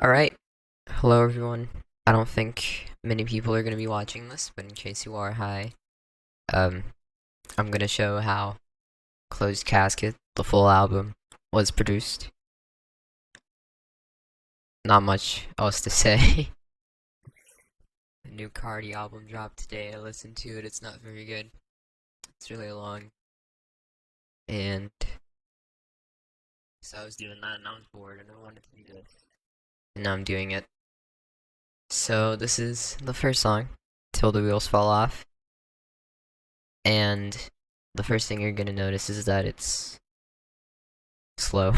Alright, hello everyone. I don't think many people are going to be watching this, but in case you are, hi. Um, I'm going to show how Closed Casket, the full album, was produced. Not much else to say. The new Cardi album dropped today. I listened to it, it's not very good. It's really long. And so I was doing that and I was bored and I wanted to do this. And now I'm doing it. So this is the first song, Till the Wheels Fall Off. And the first thing you're gonna notice is that it's slow.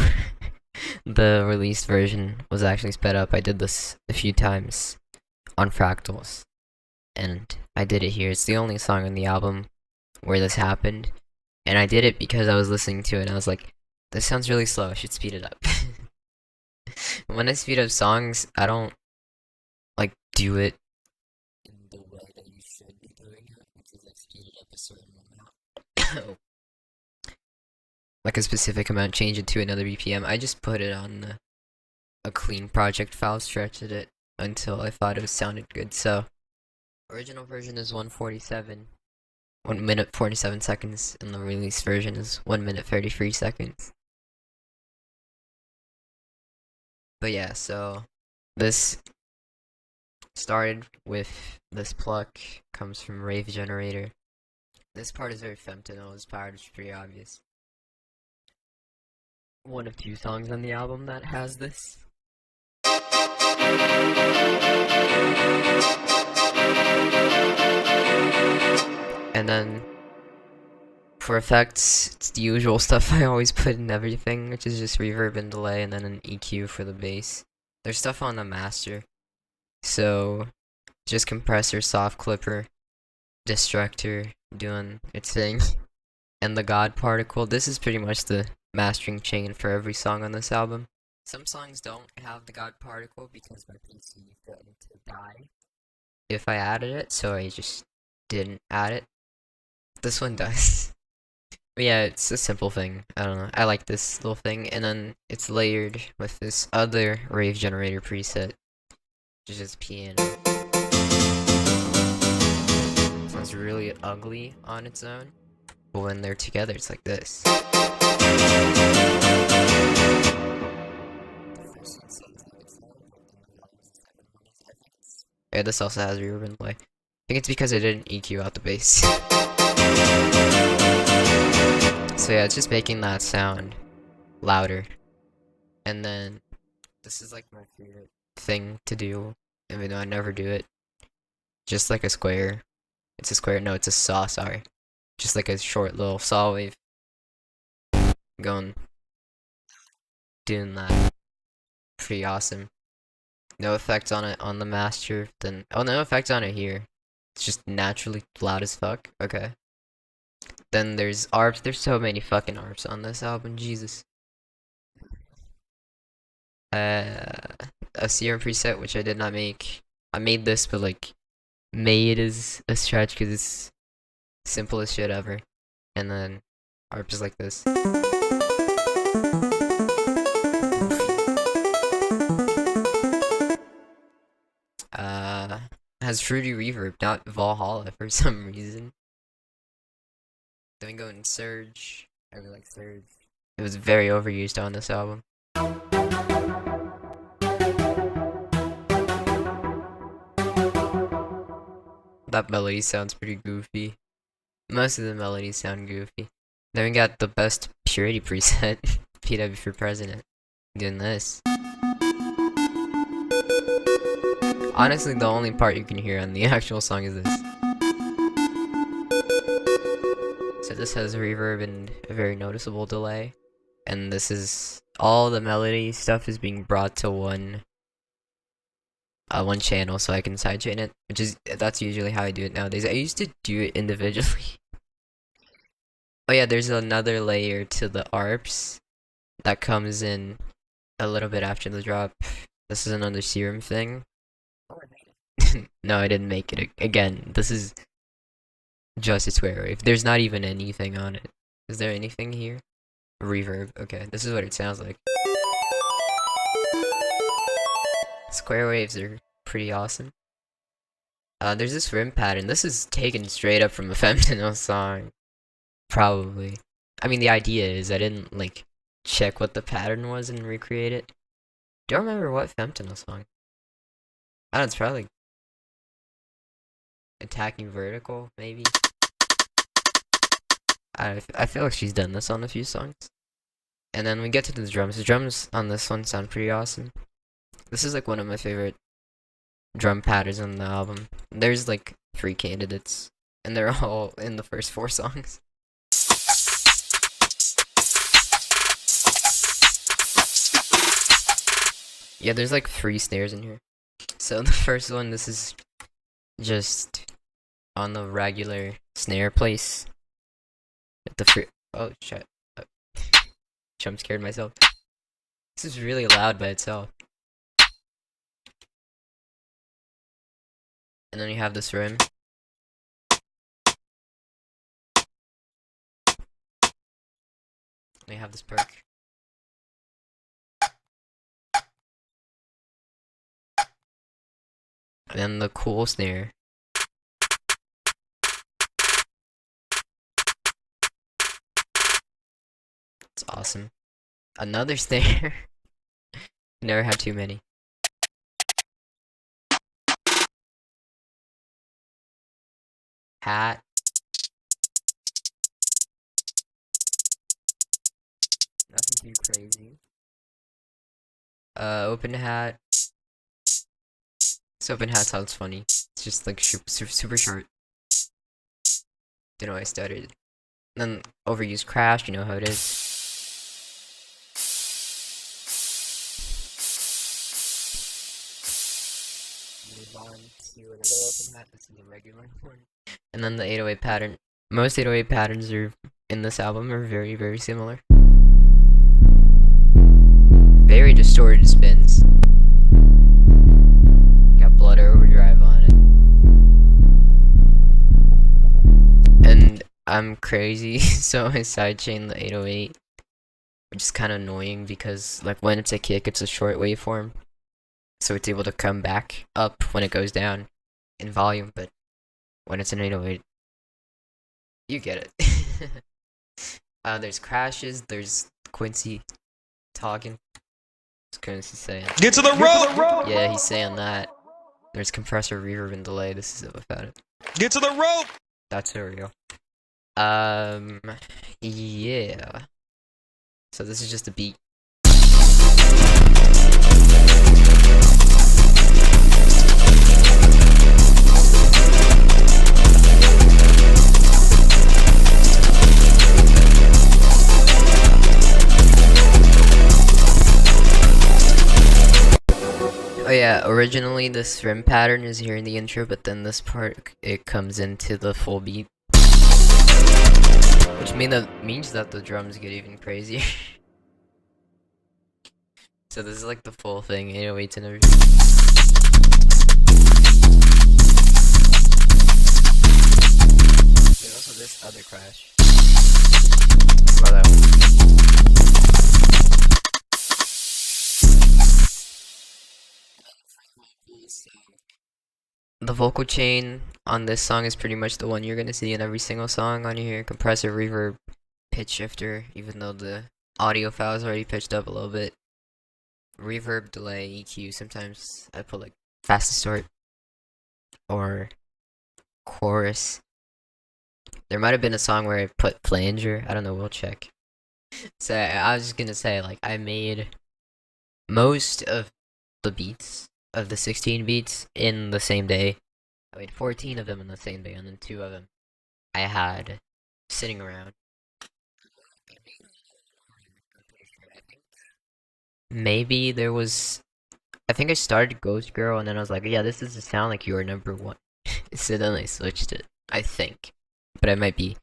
The released version was actually sped up. I did this a few times on fractals, and I did it here. It's the only song on the album where this happened, and I did it because I was listening to it and I was like, this sounds really slow, I should speed it up. When I speed up songs, I don't like do it in the way that you should be doing it, because I speed it up a certain amount. Like a specific amount, change it to another BPM. I just put it on a clean project file, stretched it until I thought it sounded good. So, original version is 1:47, 1 minute 47 seconds, and the release version is 1 minute 33 seconds. But yeah, so this started with this pluck, comes from Rave Generator. This part is very femtonal, this part is pretty obvious. One of two songs on the album that has this. And then for effects, it's the usual stuff I always put in everything, which is just reverb and delay, and then an EQ for the bass. There's stuff on the master, so just compressor, soft clipper, destructor doing its thing, and the God particle. This is pretty much the mastering chain for every song on this album. Some songs don't have the God particle because my PC threatened to die if I added it, so I just didn't add it. This one does. But yeah, it's a simple thing. I don't know. I like this little thing, and then it's layered with this other Rave Generator preset, which is just piano. Sounds really ugly on its own, but when they're together, it's like this. Yeah, this also has reverb and delay. I think it's because I didn't EQ out the bass. So yeah, it's just making that sound louder. And then this is like my favorite thing to do, even though I never do it. Just like a square. It's a square, no, it's a saw, sorry. Just like a short little saw wave. Going, doing that. Pretty awesome. No effects on it on the master, then, oh, no effects on it here. It's just naturally loud as fuck, okay. Then there's ARPs, there's so many fucking ARPs on this album, Jesus. A serum preset, which I did not make. I made this, but like, made is a stretch because it's simplest shit ever. And then ARPs like this. Has fruity reverb, not Valhalla for some reason. Then we go in Surge. I really like Surge. It was very overused on this album. That melody sounds pretty goofy. Most of the melodies sound goofy. Then we got the best purity preset, PW for President, doing this. Honestly, the only part you can hear on the actual song is this. So this has reverb and a very noticeable delay. And this is, all the melody stuff is being brought to one channel so I can sidechain it, which is, that's usually how I do it nowadays. I used to do it individually. Oh yeah, there's another layer to the ARPs that comes in a little bit after the drop. This is another serum thing. No, I didn't make it. Again, this is just a square wave. There's not even anything on it. Is there anything here? Reverb. Okay, this is what it sounds like. square waves are pretty awesome. There's this rim pattern. This is taken straight up from a Femtino song. Probably. I mean, the idea is I didn't, like, check what the pattern was and recreate it. Don't remember what Femtino song. I don't know, it's probably, like, Attacking Vertical, maybe? I feel like she's done this on a few songs. And then we get to the drums. The drums on this one sound pretty awesome. This is like one of my favorite drum patterns on the album. There's like 3 candidates, and they're all in the first 4 songs. Yeah, there's like 3 snares in here. So the first one, this is just on the regular snare place. At the oh shit. Jump scared myself. This is really loud by itself. And then you have this rim. We have this perk. And then the cool snare. It's awesome. Another snare. Never had too many. Hat. Nothing too crazy. Open hat. This open hat sounds funny. It's just like super short. Don't know why I stuttered. Then overused crash, you know how it is. Move on to another open hat. This is a regular one. And then the 808 pattern. Most 808 patterns are in this album are very similar. Very distorted spins. Got blood overdrive on it. And I'm crazy, so I sidechain the 808. Which is kind of annoying because like when it's a kick, it's a short waveform. So it's able to come back up when it goes down in volume, but when it's an 808, you get it. There's crashes, there's Quincy talking. What's Quincy saying? Get to the rope! Yeah, he's saying that. There's compressor, reverb, and delay. This is about it. Get to the rope! That's real. Yeah. So this is just a beat. Oh yeah, originally this rim pattern is here in the intro, but then this part, it comes into the full beat. Which means that the drums get even crazier. So this is like the full thing, 808s and everything. There's also this other crash. Well, that one. The vocal chain on this song is pretty much the one you're gonna see in every single song on here. Compressor, reverb, pitch shifter, even though the audio file is already pitched up a little bit. Reverb, delay, EQ, sometimes I put like fast distort or chorus. There might have been a song where I put flanger, I don't know, we'll check. So I was just gonna say, like, I made most of the beats of the 16 beats in the same day. I made 14 of them in the same day, and then 2 of them I had sitting around. Maybe there was, I think I started Ghost Girl, and then I was like, yeah, this doesn't sound like your number 1. So then I switched it, I think. But I might be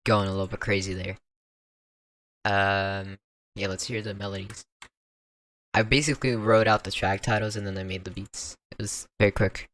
going a little bit crazy there. Yeah, let's hear the melodies. I basically wrote out the track titles and then I made the beats. It was very quick.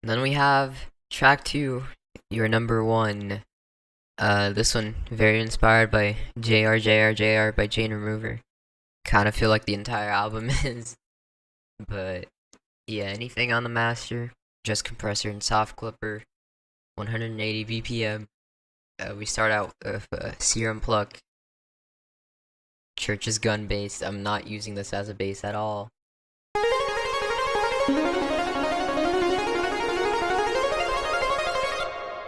Then we have track 2, your number 1. This one very inspired by JR by Jane Remover. Kind of feel like the entire album is, but yeah, anything on the master, just compressor and soft clipper, 180 BPM. We start out with Serum Pluck. Church's gun bass. I'm not using this as a bass at all.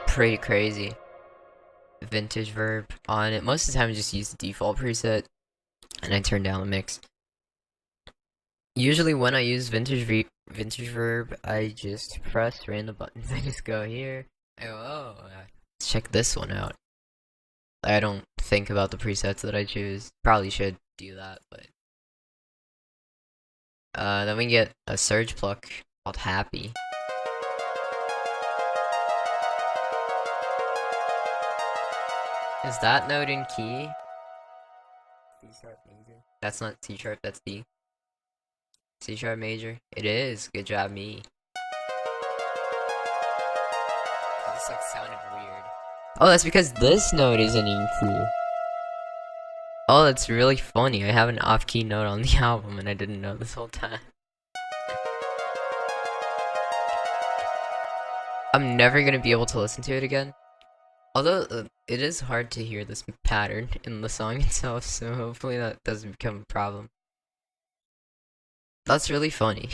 Pretty crazy. Vintage verb on it. Most of the time I just use the default preset and I turn down the mix. Usually when I use vintage verb, I just press random buttons. I just go here. I go, oh, let's check this one out. I don't think about the presets that I choose. Probably should do that, but then we get a surge pluck called Happy. Is that note in key? C sharp major. That's not C sharp, that's D. C sharp major. It is. Good job, me. This like sounded weird. Oh, that's because this note isn't in key. Oh, that's really funny. I have an off-key note on the album and I didn't know this whole time. I'm never gonna be able to listen to it again. Although, it is hard to hear this pattern in the song itself, so hopefully that doesn't become a problem. That's really funny.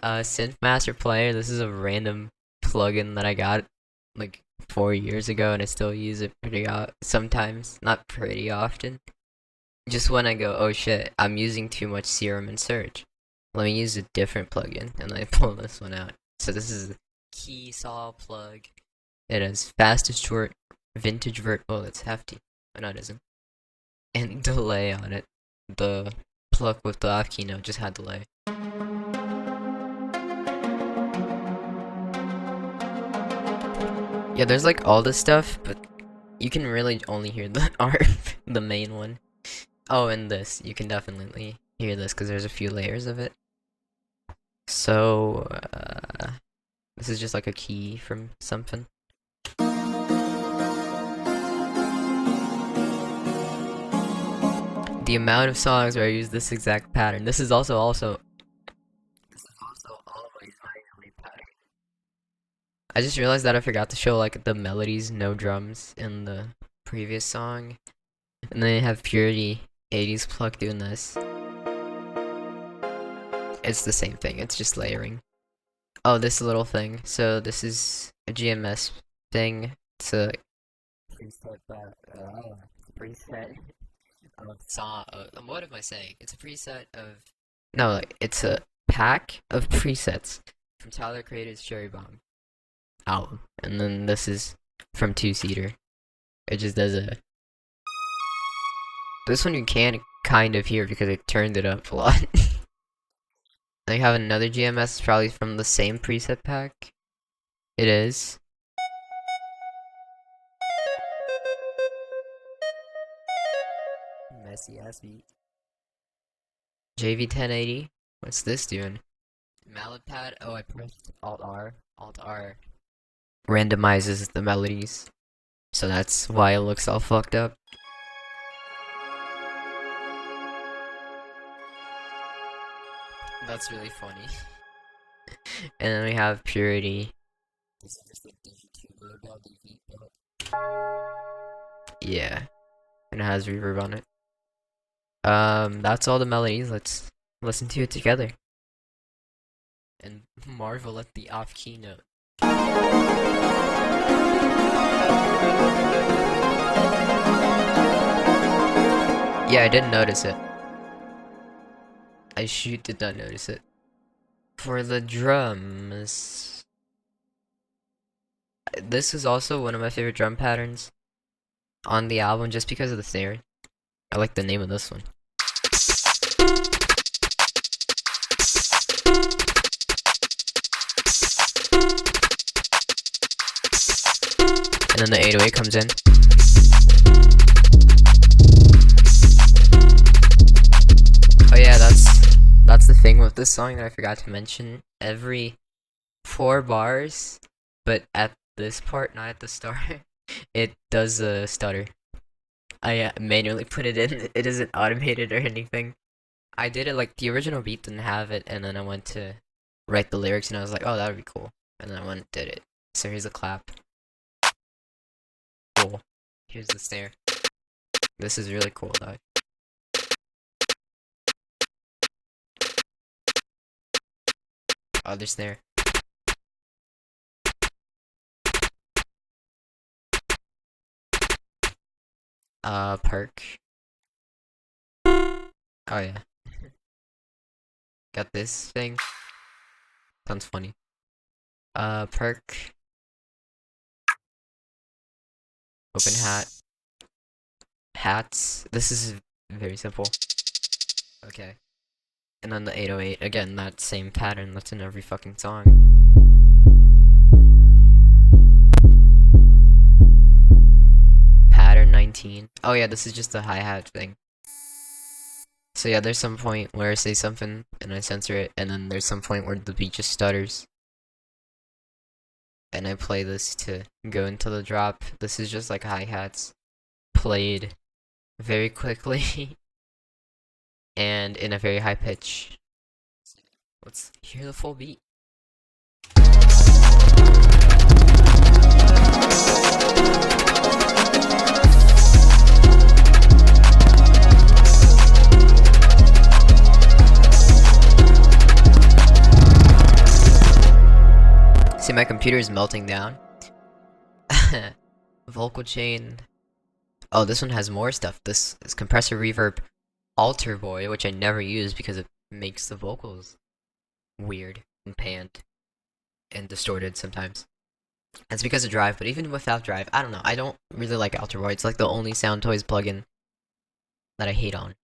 Synth Master Player, this is a random plugin that I got, like, 4 years ago, and I still use it sometimes, not pretty often. Just when I go, oh shit, I'm using too much Serum and Surge. Let me use a different plugin, and I pull this one out. So this is a key saw plug. It has fastest short, vintage vert. Oh, it's hefty. Oh, no, it isn't. And delay on it. The pluck with the off key note just had delay. Yeah, there's like all this stuff, but you can really only hear the ARP, the main one. Oh, and this. You can definitely hear this because there's a few layers of it. So, this is just like a key from something. The amount of songs where I use this exact pattern. This is also always my only pattern. I just realized that I forgot to show like the melodies, no drums in the previous song. And then I have Purity 80s Pluck doing this. It's the same thing, it's just layering. Oh, this little thing. So this is a GMS thing. It's a preset of song. What am I saying? It's a preset of. No, like it's a pack of presets from Tyler Creator's Cherry Bomb album, and then this is from Two Seater. It just does a. This one you can kind of hear because I turned it up a lot. I have another GMS, probably from the same preset pack. It is. Messy ass beat. JV 1080. What's this doing? Mallet pad. Oh, I pressed Alt R. Alt R randomizes the melodies, so that's why it looks all fucked up. That's really funny. And then we have Purity. This is just like yeah, and it has reverb on it. That's all the melodies. Let's listen to it together and marvel at the off-key note. Yeah, I didn't notice it. I did not notice it. For the drums, this is also one of my favorite drum patterns on the album just because of the snare. I like the name of this one. And then the 808 comes in. Oh yeah, That's the thing with this song that I forgot to mention. Every 4 bars, but at this part, not at the start, it does a stutter. I manually put it in. It isn't automated or anything. I did it like the original beat didn't have it, and then I went to write the lyrics, and I was like, oh, that would be cool. And then I went and did it. So here's a clap. Cool. Here's the snare. This is really cool, though. Other snare. Perk. Oh yeah. Got this thing. Sounds funny. Perk. Open hat. Hats. This is very simple. Okay. And then the 808. Again, that same pattern that's in every fucking song. Pattern 19. Oh yeah, this is just the hi-hat thing. So yeah, there's some point where I say something and I censor it, and then there's some point where the beat just stutters. And I play this to go into the drop. This is just like hi-hats played very quickly and in a very high pitch. Let's hear the full beat. See, my computer is melting down. Vocal chain. Oh, this one has more stuff. This is compressor reverb alter boy, which I never use because it makes the vocals weird and panned and distorted sometimes. That's because of Drive, but even without Drive, I don't know. I don't really like alter boy. It's like the only Sound Toys plugin that I hate on.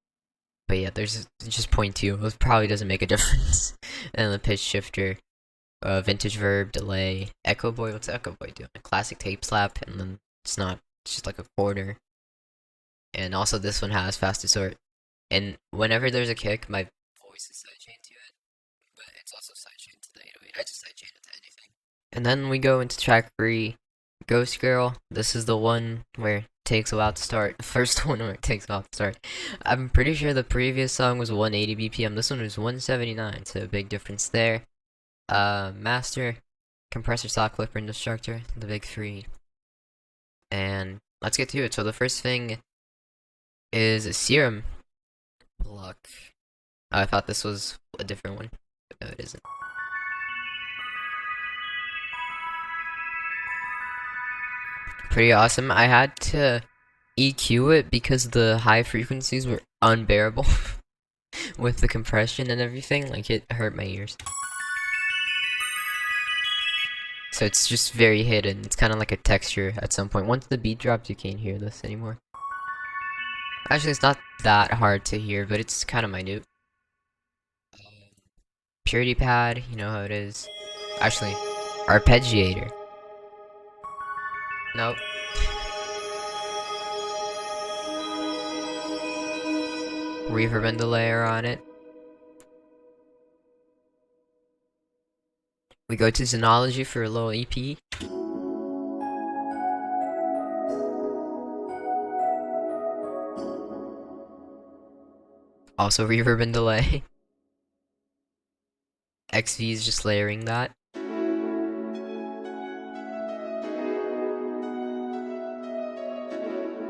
But yeah, there's just point two. It probably doesn't make a difference. And the pitch shifter. Vintage verb, delay, echo boy. What's echo boy doing? A classic tape slap, and then it's not. It's just like a quarter. And also this one has fast distort. And whenever there's a kick, my voice is sidechained to it, but it's also sidechained to the 808. I just sidechain it to anything. And then we go into track 3, Ghost Girl. This is the one where it takes a while to start. The first one where it takes a while to start. I'm pretty sure the previous song was 180 BPM. This one was 179, so a big difference there. Master, compressor, saw, clipper, and destructor, the big 3. And let's get to it. So the first thing is a serum block. I thought this was a different one, but no, it isn't. Pretty awesome. I had to EQ it because the high frequencies were unbearable with the compression and everything. Like, it hurt my ears. So it's just very hidden. It's kind of like a texture at some point. Once the beat drops, you can't hear this anymore. Actually, it's not that hard to hear, but it's kind of minute. Purity pad, you know how it is. Actually, arpeggiator. Nope. Reverb and delay on it. We go to Xenology for a little EP. Also reverb and delay. XV is just layering that.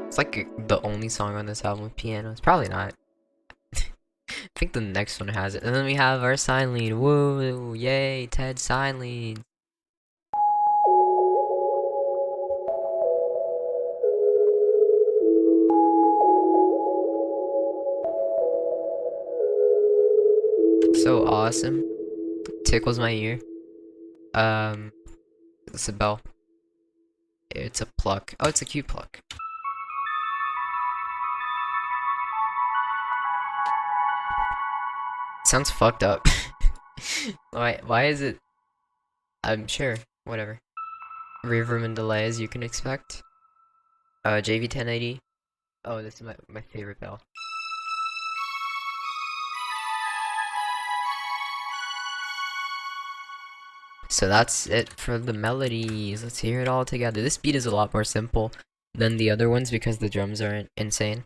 It's like the only song on this album with piano. It's probably not. I think the next one has it. And then we have our sign lead. Woo! Yay! Ted sign lead. So awesome. Tickles my ear. It's a bell. It's a pluck. Oh, it's a cute pluck. Sounds fucked up. Why is it? I'm sure. Whatever. Reverb and delay as you can expect. JV 1080. Oh, this is my favorite bell. So that's it for the melodies. Let's hear it all together. This beat is a lot more simple than the other ones because the drums aren't insane.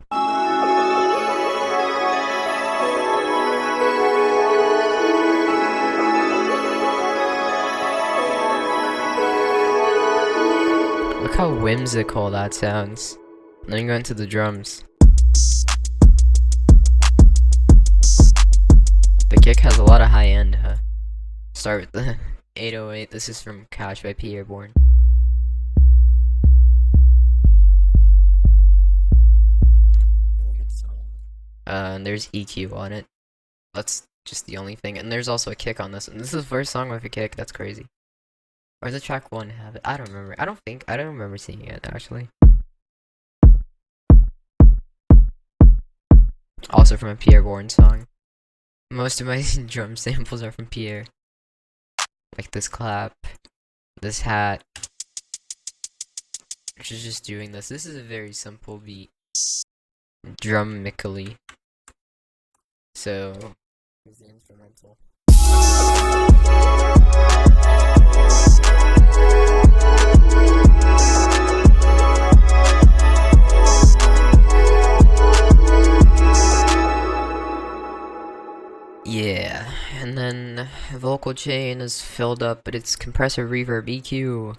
Look how whimsical that sounds. And then go into the drums. The kick has a lot of high end, huh? Start with the 808. This is from Cash by P. Airborne. And there's EQ on it. That's just the only thing. And there's also a kick on this. And this is the first song with a kick. That's crazy. Or does track 1 have it? I don't remember. I don't remember seeing it, actually. Also from a Pierre Bourne song. Most of my drum samples are from Pierre. Like this clap, this hat. Which is just doing this. This is a very simple beat. Drummically. So, here's the instrumental. Yeah, and then vocal chain is filled up, but it's compressor, reverb, EQ,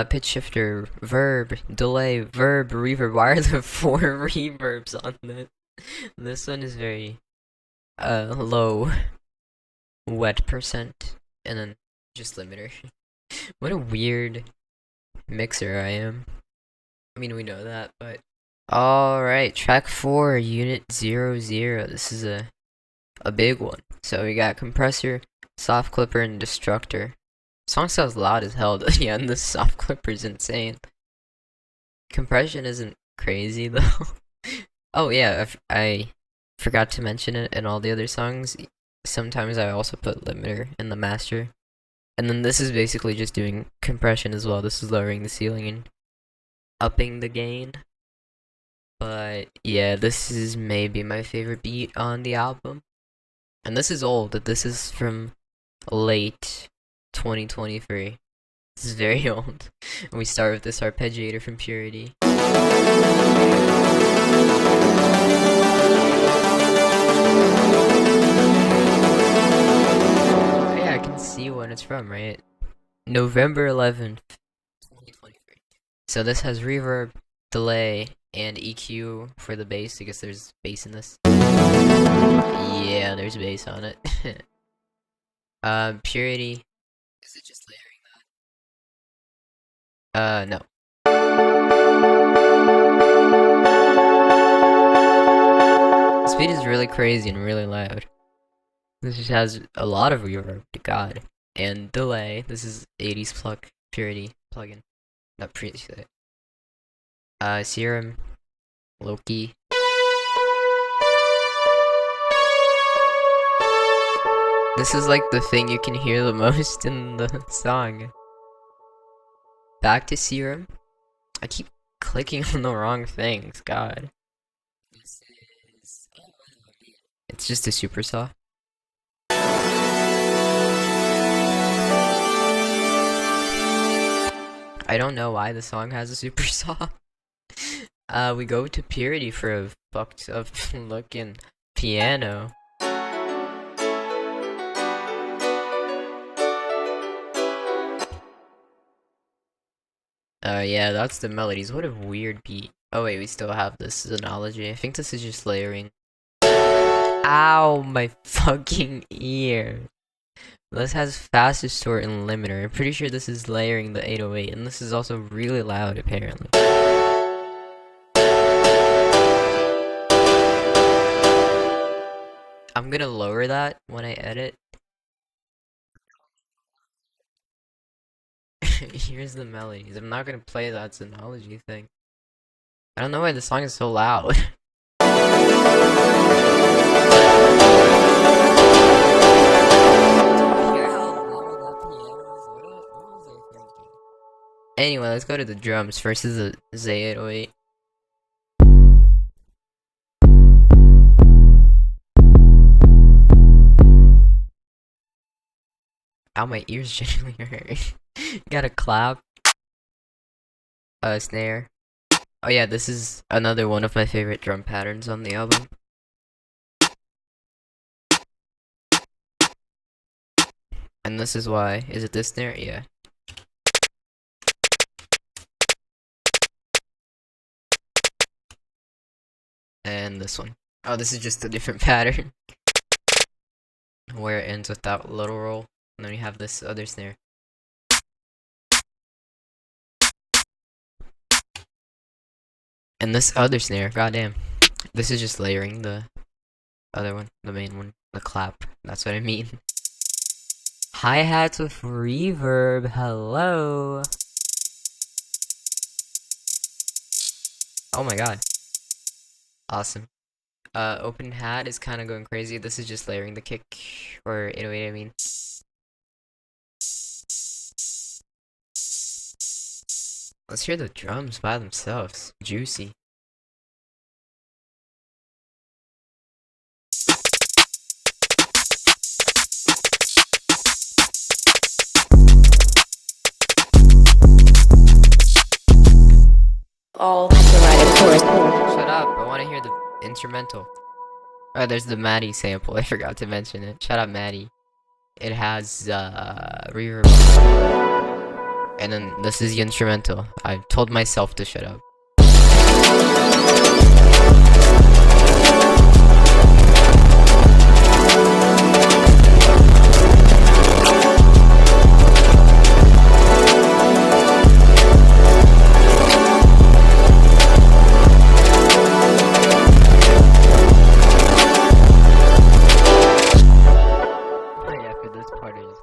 pitch shifter, verb, delay, verb, reverb. Why are there 4 reverbs on this? This one is very low wet percent, and then just limiter. What a weird mixer I am. I mean, we know that, but alright, track 4, unit 00. This is a big one. So we got compressor, soft clipper, and destructor. Song sounds loud as hell. Yeah, and the soft clipper is insane. Compression isn't crazy though. Oh yeah, I forgot to mention it in all the other songs. Sometimes I also put limiter in the master. And then this is basically just doing compression as well. This is lowering the ceiling and upping the gain. But yeah, this is maybe my favorite beat on the album. And this is old. This is from late 2023. This is very old. And we start with this arpeggiator from Purity. Yeah, I can see when it's from, right? November 11th, 2023. So this has reverb, delay, and EQ for the bass. I guess there's bass in this. Yeah, there's bass on it. Purity. Is it just layering that? No. The speed is really crazy and really loud. This just has a lot of reverb, god. And delay. This is 80s Purity plugin. Not preset. Serum. Loki. This is like the thing you can hear the most in the song. Back to Serum. I keep clicking on the wrong things, god. This is... It's just a super saw. I don't know why the song has a super saw. We go to Purity for a fucked up looking piano. Yeah, that's the melodies. What a weird beat. Oh wait, we still have this analogy. I think this is just layering. Ow, my fucking ear. This has fast distort and limiter. I'm pretty sure this is layering the 808, and this is also really loud, apparently. I'm gonna lower that when I edit. Here's the melodies. I'm not gonna play that Synology thing. I don't know why the song is so loud. Anyway, let's go to the drums. First is the Z808. Ow, my ears genuinely hurt. Got a clap, a snare. Oh yeah, this is another one of my favorite drum patterns on the album. And this is why. Is it this snare? Yeah. And this one. Oh, this is just a different pattern. Where it ends with that little roll. And then you have this other snare. And this other snare, goddamn. This is just layering the other one, the main one, the clap. That's what I mean. Hi-hats with reverb, hello. Oh my god. Awesome. Open hat is kind of going crazy. This is just layering the kick, or 808 I mean. Let's hear the drums by themselves. Juicy. All copyrighted chorus. Shut up, I want to hear the instrumental. Oh, there's the Maddie sample, I forgot to mention it. Shut up, Maddie. It has, reverb. And then this is the instrumental. I told myself to shut up.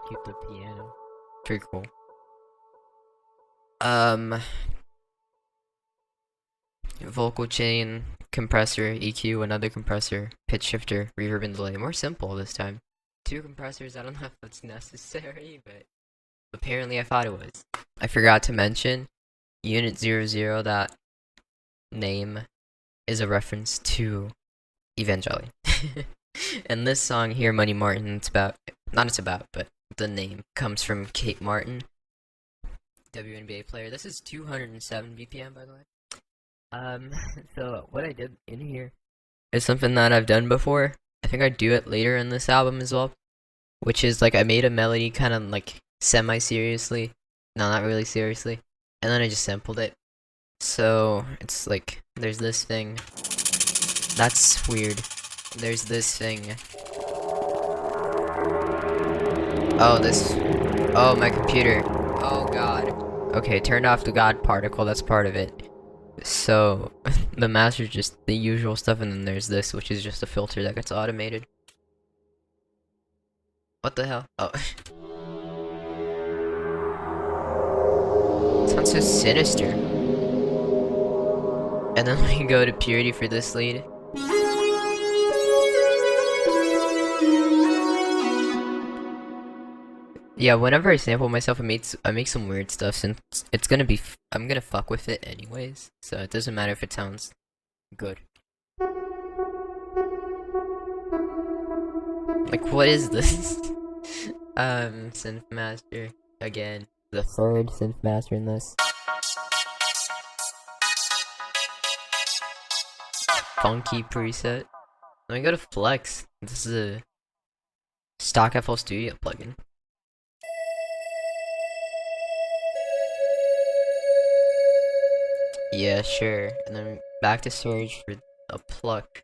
Keep the piano. Pretty cool. Vocal chain, compressor, EQ, another compressor, pitch shifter, reverb and delay. More simple this time. 2 compressors, I don't know if that's necessary, but apparently I thought it was. I forgot to mention, Unit 00, that name is a reference to Evangelion. And this song here, Money Martin, but the name comes from Kate Martin, WNBA player. This is 207 BPM, by the way. So what I did in here is something that I've done before. I think I'd do it later in this album as well, which is like I made a melody kind of like semi-seriously, no, not really seriously, and then I just sampled it. So it's like there's this thing. That's weird. There's this thing. Oh, my computer. Oh god. Okay, turned off the god particle, that's part of it. So, the master is just the usual stuff, and then there's this, which is just a filter that gets automated. What the hell? Oh. It sounds so sinister. And then we go to purity for this lead. Yeah, whenever I sample myself, I make some weird stuff, since it's gonna be I'm gonna fuck with it anyways, so it doesn't matter if it sounds good. Like, what is this? Synth master again, the third synth master in this. Funky preset. Let me go to Flex. This is a stock FL Studio plugin. Yeah, sure. And then back to storage for a pluck.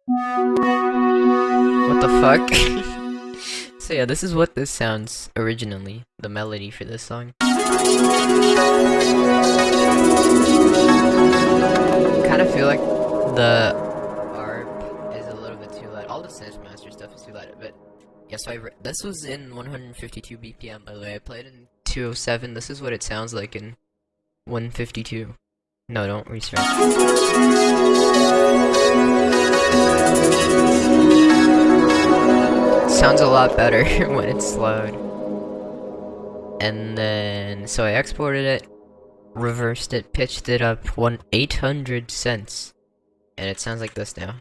What the fuck? So yeah, this is what this sounds originally, the melody for this song. Kind of feel like the ARP is a little bit too loud. All the Synthmaster stuff is too loud, but yeah, so this was in 152 BPM, by the way. I played in 207. This is what it sounds like in 152. No, don't restart. Sounds a lot better when it's slowed. And then, so I exported it, reversed it, pitched it up 800 cents, and it sounds like this now.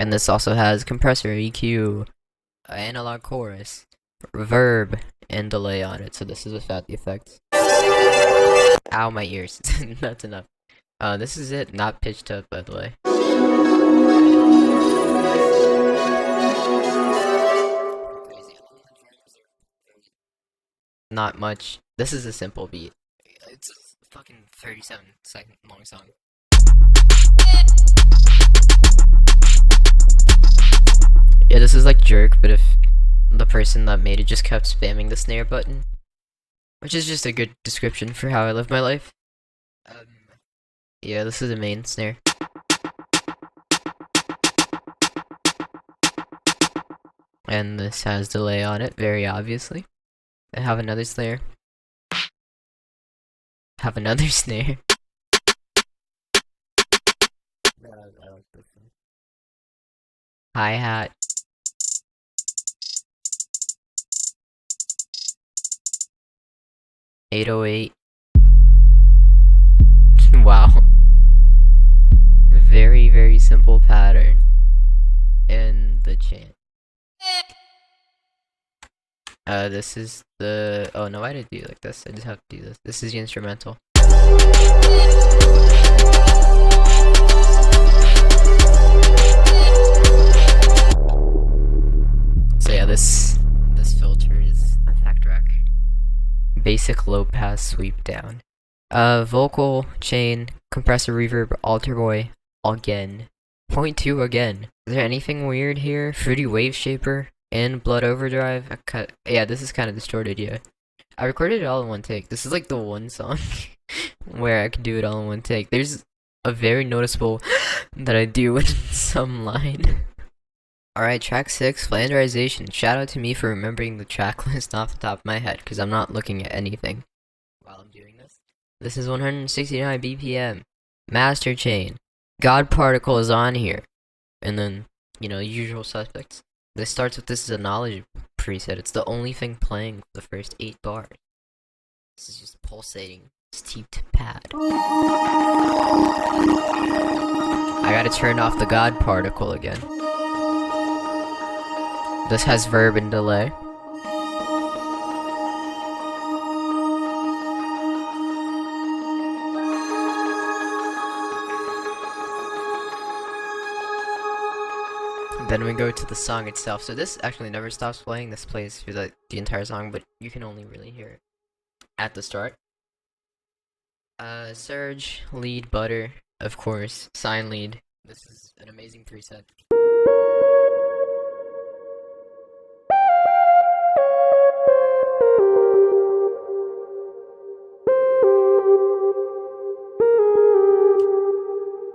And this also has compressor, EQ, analog chorus, reverb, and delay on it. So this is without the effects. Ow, my ears. That's enough. This is it, not pitched up, by the way. Not much. This is a simple beat. It's a fucking 37-second long song. Yeah, this is like Jerk, but if the person that made it just kept spamming the snare button, which is just a good description for how I live my life. Yeah, this is the main snare. And this has delay on it, very obviously. I have another snare. Have another snare. Hi-hat. .808. Wow. Very, very simple pattern. And the chant. This is the... Oh, no, I didn't do it like this. I just have to do this. This is the instrumental. So yeah, this filter is effect rec. Basic low pass sweep down. Vocal, chain, compressor, reverb, alter boy, again. 0.2 again. Is there anything weird here? Fruity wave shaper and blood overdrive. Yeah, this is kind of distorted. Yeah, I recorded it all in one take. This is like the one song where I could do it all in one take. There's a very noticeable that I do in some line. Alright, track 6, Flanderization. Shout out to me for remembering the track list off the top of my head, because I'm not looking at anything while I'm doing this. This is 169 BPM. Master chain. God particle is on here. And then, you know, usual suspects. This starts with this is a knowledge preset. It's the only thing playing for the first 8 bars. This is just pulsating, steeped pad. I gotta turn off the God particle again. This has verb and delay. Then we go to the song itself. So this actually never stops playing. This plays through the entire song, but you can only really hear it at the start. Surge, lead, butter, of course, sign lead. This is an amazing preset.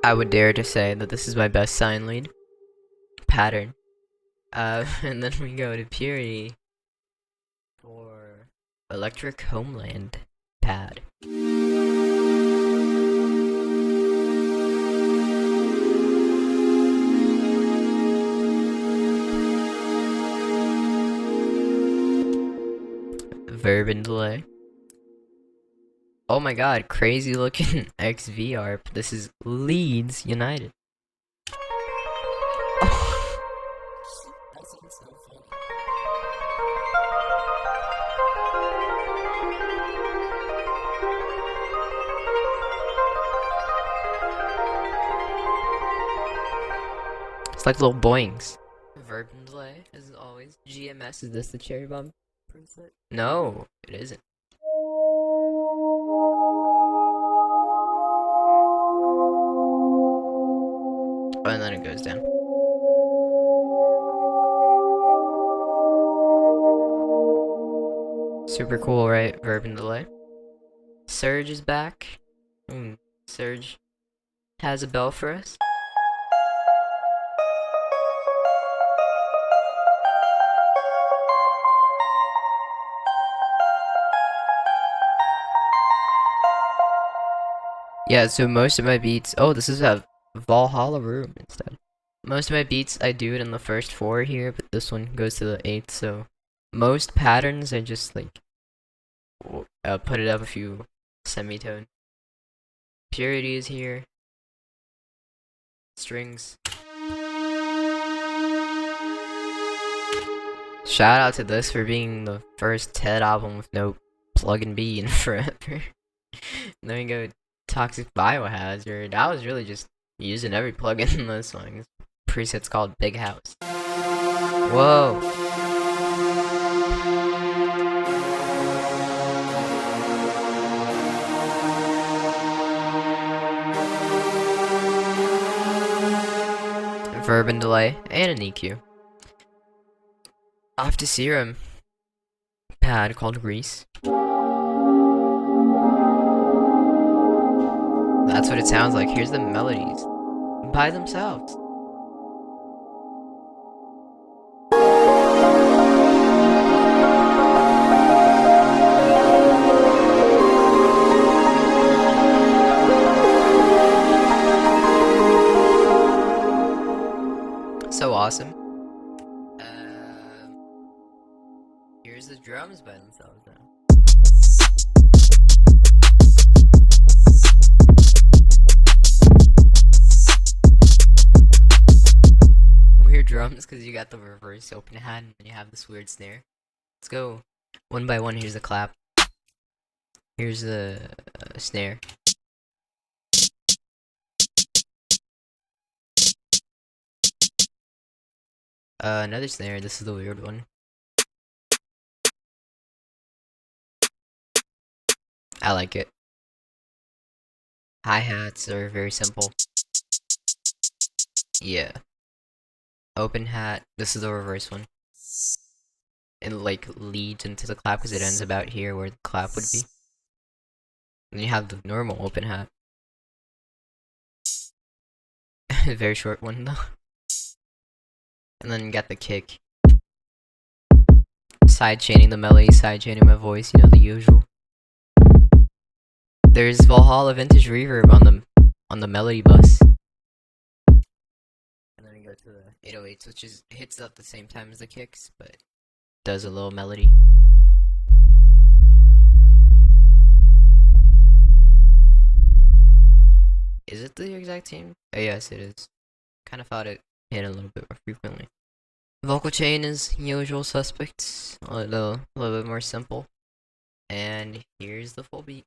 I would dare to say that this is my best sign lead pattern. And then we go to Purity for Electric Homeland pad. Verb and delay. Oh my god, crazy looking XVR. This is Leeds United. Oh. That sounds so funny. It's like little boings. Verb and delay, as always. GMS, is this the cherry bomb preset? No, it isn't. Oh, and then it goes down. Super cool, right? Verb and delay. Surge is back. Surge has a bell for us. Yeah, so most of my beats... Oh, this is a Valhalla room instead. Most of my beats, I do it in the first 4 here, but this one goes to the 8th, so... Most patterns, I just, like... put it up a few semitone. Purity is here. Strings. Shout out to this for being the first TED album with no plug-in B in forever. Then we go Toxic Biohazard. I was really just using every plugin in this one. This preset's called Big House. Whoa. Verb and delay, and an EQ. Off to Serum pad called Grease. That's what it sounds like. Here's the melodies by themselves. So awesome. Here's the drums by themselves now. Weird drums because you got the reverse open hat and you have this weird snare. Let's go one by one. Here's the clap. Here's the snare. Another snare. This is the weird one. I like it. Hi-hats are very simple. Yeah. Open hat. This is the reverse one. It like leads into the clap because it ends about here where the clap would be. And you have the normal open hat. Very short one though. And then you got the kick. Side chaining the melody, side chaining my voice, you know, the usual. There's Valhalla vintage reverb on the melody bus. And then we go to the 808s, which hits at the same time as the kicks, but does a little melody. Is it the exact same? Oh, yes, it is. Kind of thought it hit a little bit more frequently. Vocal chain is usual suspects, a little bit more simple. And here's the full beat.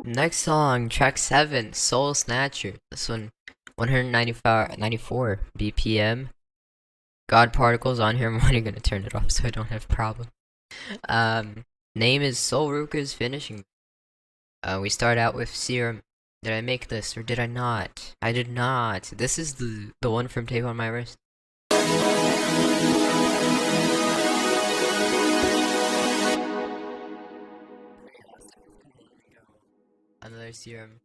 Next song, track 7, Soul Snatcher. This one, 194 BPM. God Particles on here. I'm only gonna turn it off so I don't have a problem. Name is Soul Ruka's finishing. We start out with Serum. Did I make this or did I not? I did not. This is the one from Tape on My Wrist. Another Serum.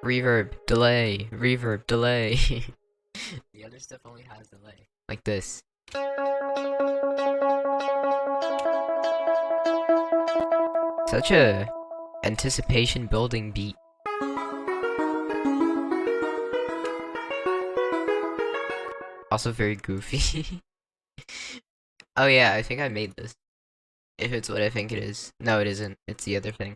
Reverb, delay, reverb, delay. The other stuff only has delay. Like this. Such a anticipation building beat. Also very goofy. Oh yeah, I think I made this. If it's what I think it is. No, it isn't. It's the other thing.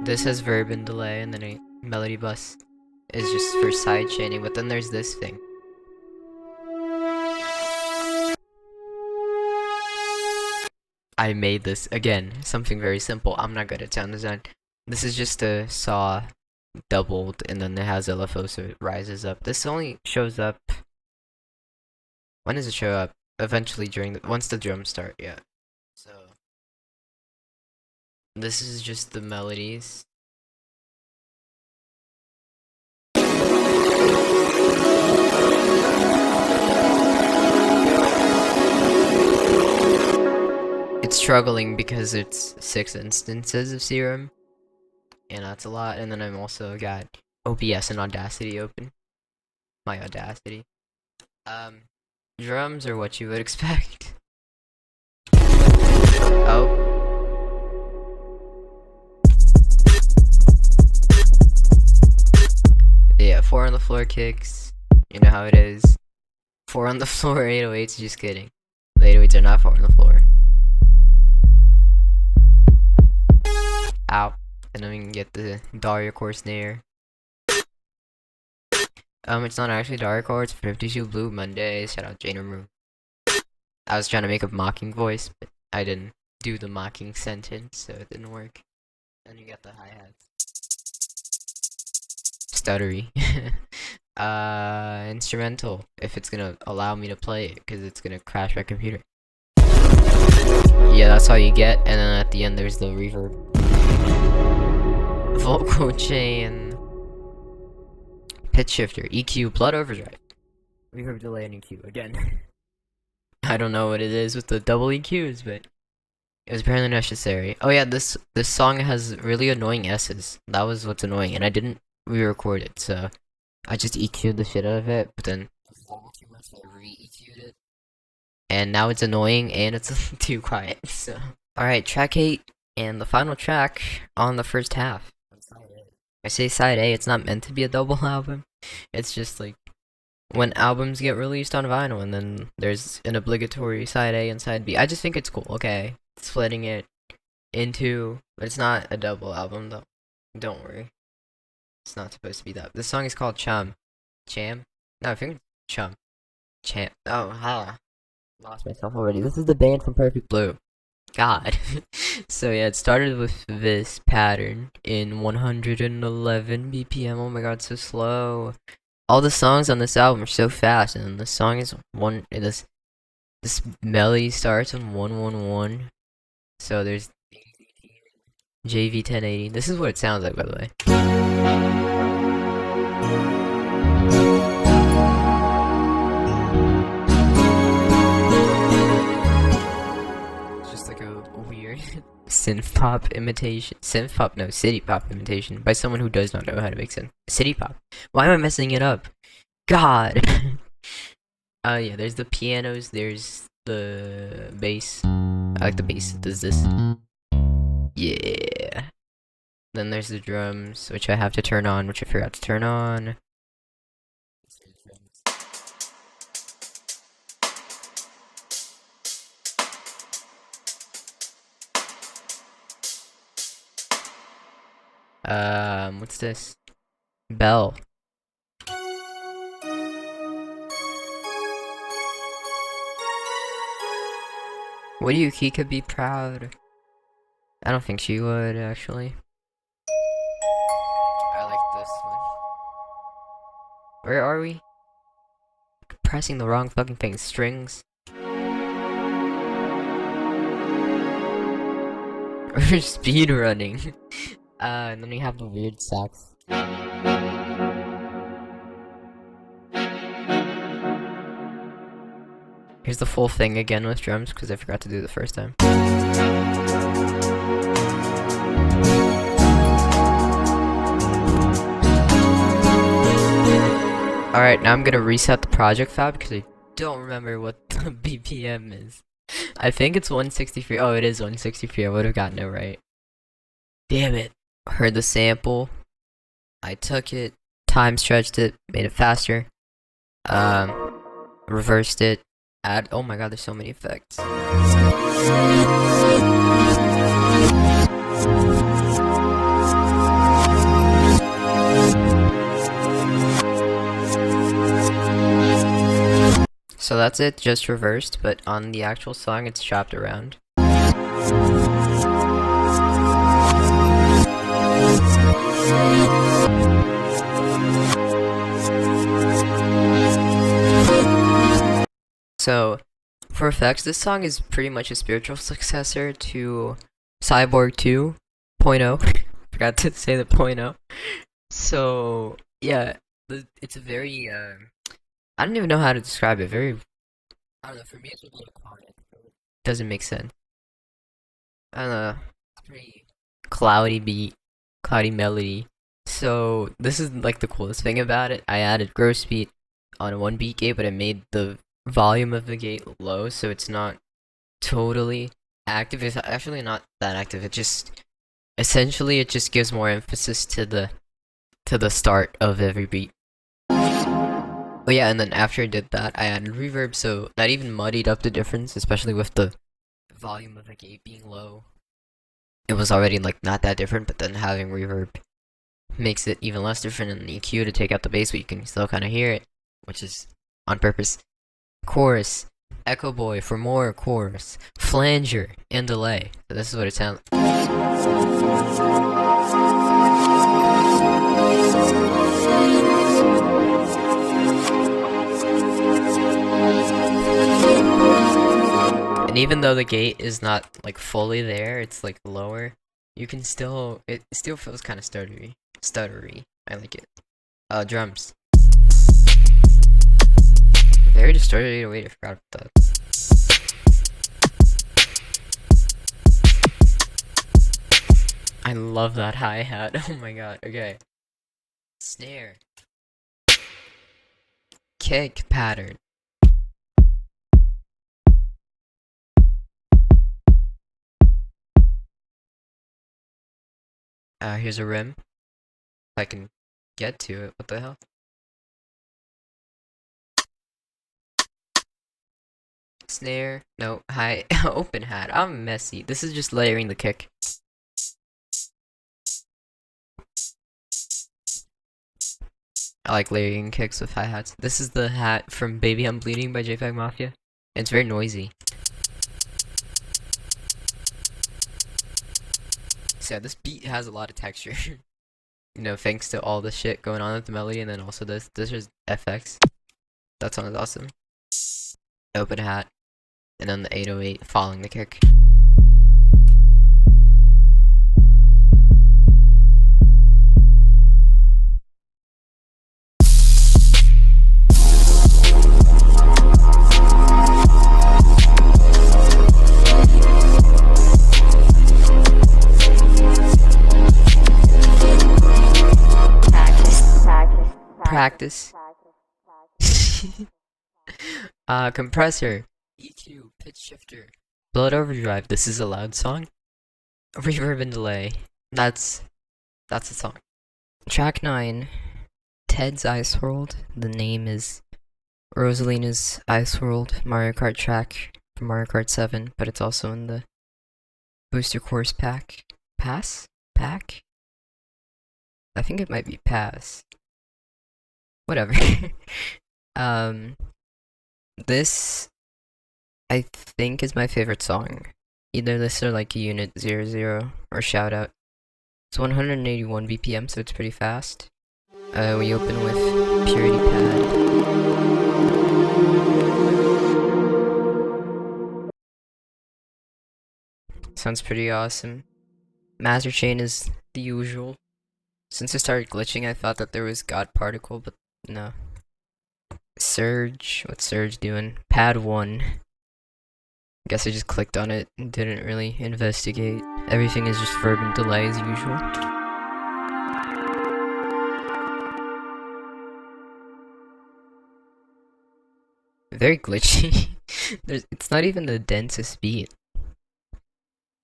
This has verb and delay, and then a melody bus is just for side chaining, but then there's this thing. I made this, again, something very simple. I'm not good at sound design. This is just a saw doubled, and then it has LFO so it rises up. This only shows up... When does it show up? Eventually once the drums start, yeah. So... This is just the melodies. It's struggling because it's 6 instances of Serum. And that's a lot. And then I'm also got OBS and Audacity open. My Audacity. Drums are what you would expect. Oh. 4 on the floor kicks. You know how it is. 4 on the floor 808s, just kidding. The 808s are not 4 on the floor. Ow. And then we can get the Daria core snare. It's not actually Daria core, it's 52 Blue Mondays. Shout out Jane Room. I was trying to make a mocking voice, but I didn't do the mocking sentence, so it didn't work. And you got the hi-hats. Stuttery. Instrumental, if it's gonna allow me to play it, because it's gonna crash my computer. Yeah, that's all you get, and then at the end there's the reverb. Vocal chain. Pitch shifter, EQ, blood overdrive. Reverb delay and EQ again. I don't know what it is with the double EQs, but it was apparently necessary. Oh yeah, this song has really annoying S's. That was what's annoying, and I didn't re-record it, so I just EQ'd the shit out of it, but then I re-EQ'd it. And now it's annoying and it's too quiet, so. Alright, track 8, and the final track on the first half. I say side A, it's not meant to be a double album. It's just like when albums get released on vinyl and then there's an obligatory side A and side B. I just think it's cool, okay? Splitting it into, but it's not a double album though. Don't worry. It's not supposed to be that. This song is called Chum. Cham? No, I think it's Chum. Champ. Oh, ha. Lost myself already. This is the band from Perfect Blue. God. So yeah, it started with this pattern in 111 BPM. Oh my god, so slow. All the songs on this album are so fast, and the song is this melody starts on 111. So there's JV 1080. This is what it sounds like, by the way. It's just like a weird synth pop imitation. Synth pop, no, city pop imitation by someone who does not know how to make city pop. Why am I messing it up? God. Yeah, there's the pianos, there's the bass. I like the bass. Does this? Yeah. Then there's the drums, which I have to turn on, which I forgot to turn on. What's this? Bell. Would Yukika be proud? I don't think she would, actually. I like this one. Where are we? Pressing the wrong fucking thing. Strings. We're speed running. And then we have the weird sax. Here's the full thing again with drums, because I forgot to do it the first time. Alright, now I'm gonna reset the project file because I don't remember what the BPM is. I think it's 163. Oh, it is 163. I would have gotten it right. Damn it. Heard the sample. I took it, time stretched it, made it faster. Reversed it. Oh my god, there's so many effects. So that's it, just reversed, but on the actual song it's chopped around. So, for effects, this song is pretty much a spiritual successor to Cyborg 2.0. Forgot to say the .0. So, yeah, it's a very, I don't even know how to describe it. Very, I don't know, for me it's a little quiet. It doesn't make sense. I don't know, it's pretty cloudy beat, cloudy melody. So, this is like the coolest thing about it. I added gross beat on a 1 beat gate, but I made the volume of the gate low, so it's not totally active. It's actually not that active. It just essentially it just gives more emphasis to the start of every beat. Oh yeah, and then after I did that, I added reverb, so that even muddied up the difference, especially with the volume of the gate being low. It was already like not that different, but then having reverb makes it even less different in the EQ to take out the bass, but you can still kind of hear it, which is on purpose. Chorus, Echo Boy for more chorus, flanger, and delay. So this is what it sounds. And even though the gate is not like fully there, it's like lower, you can still, it still feels kind of stuttery. I like it. Drums. Very distorted 808, I forgot about that. I love that hi-hat, oh my god, okay. Snare. Kick pattern. Here's a rim. If I can get to it, what the hell? Snare, no, hi, open hat, I'm messy. This is just layering the kick. I like layering kicks with hi-hats. This is the hat from Baby I'm Bleeding by JPEG Mafia. It's very noisy. So yeah, this beat has a lot of texture. You know, thanks to all the shit going on with the melody, and then also this is FX. That song is awesome. Open hat, and then the 808 following the kick. Practice. Compressor. EQ, pitch shifter. Blood overdrive. This is a loud song. Reverb and delay. That's the song. Track 9. Ted's Ice World. The name is Rosalina's Ice World Mario Kart track from Mario Kart 7, but it's also in the Booster Course pack. Pack? I think it might be Pass. Whatever. This I think is my favorite song. Either this or like Unit 00 or Shout Out. It's 181 BPM, so it's pretty fast. We open with Purity Pad. Sounds pretty awesome. Master Chain is the usual. Since I started glitching, I thought that there was God Particle, but no. Surge, what's Surge doing? Pad 1. Guess I just clicked on it and didn't really investigate. Everything is just verb and delay as usual. Very glitchy. It's not even the densest beat.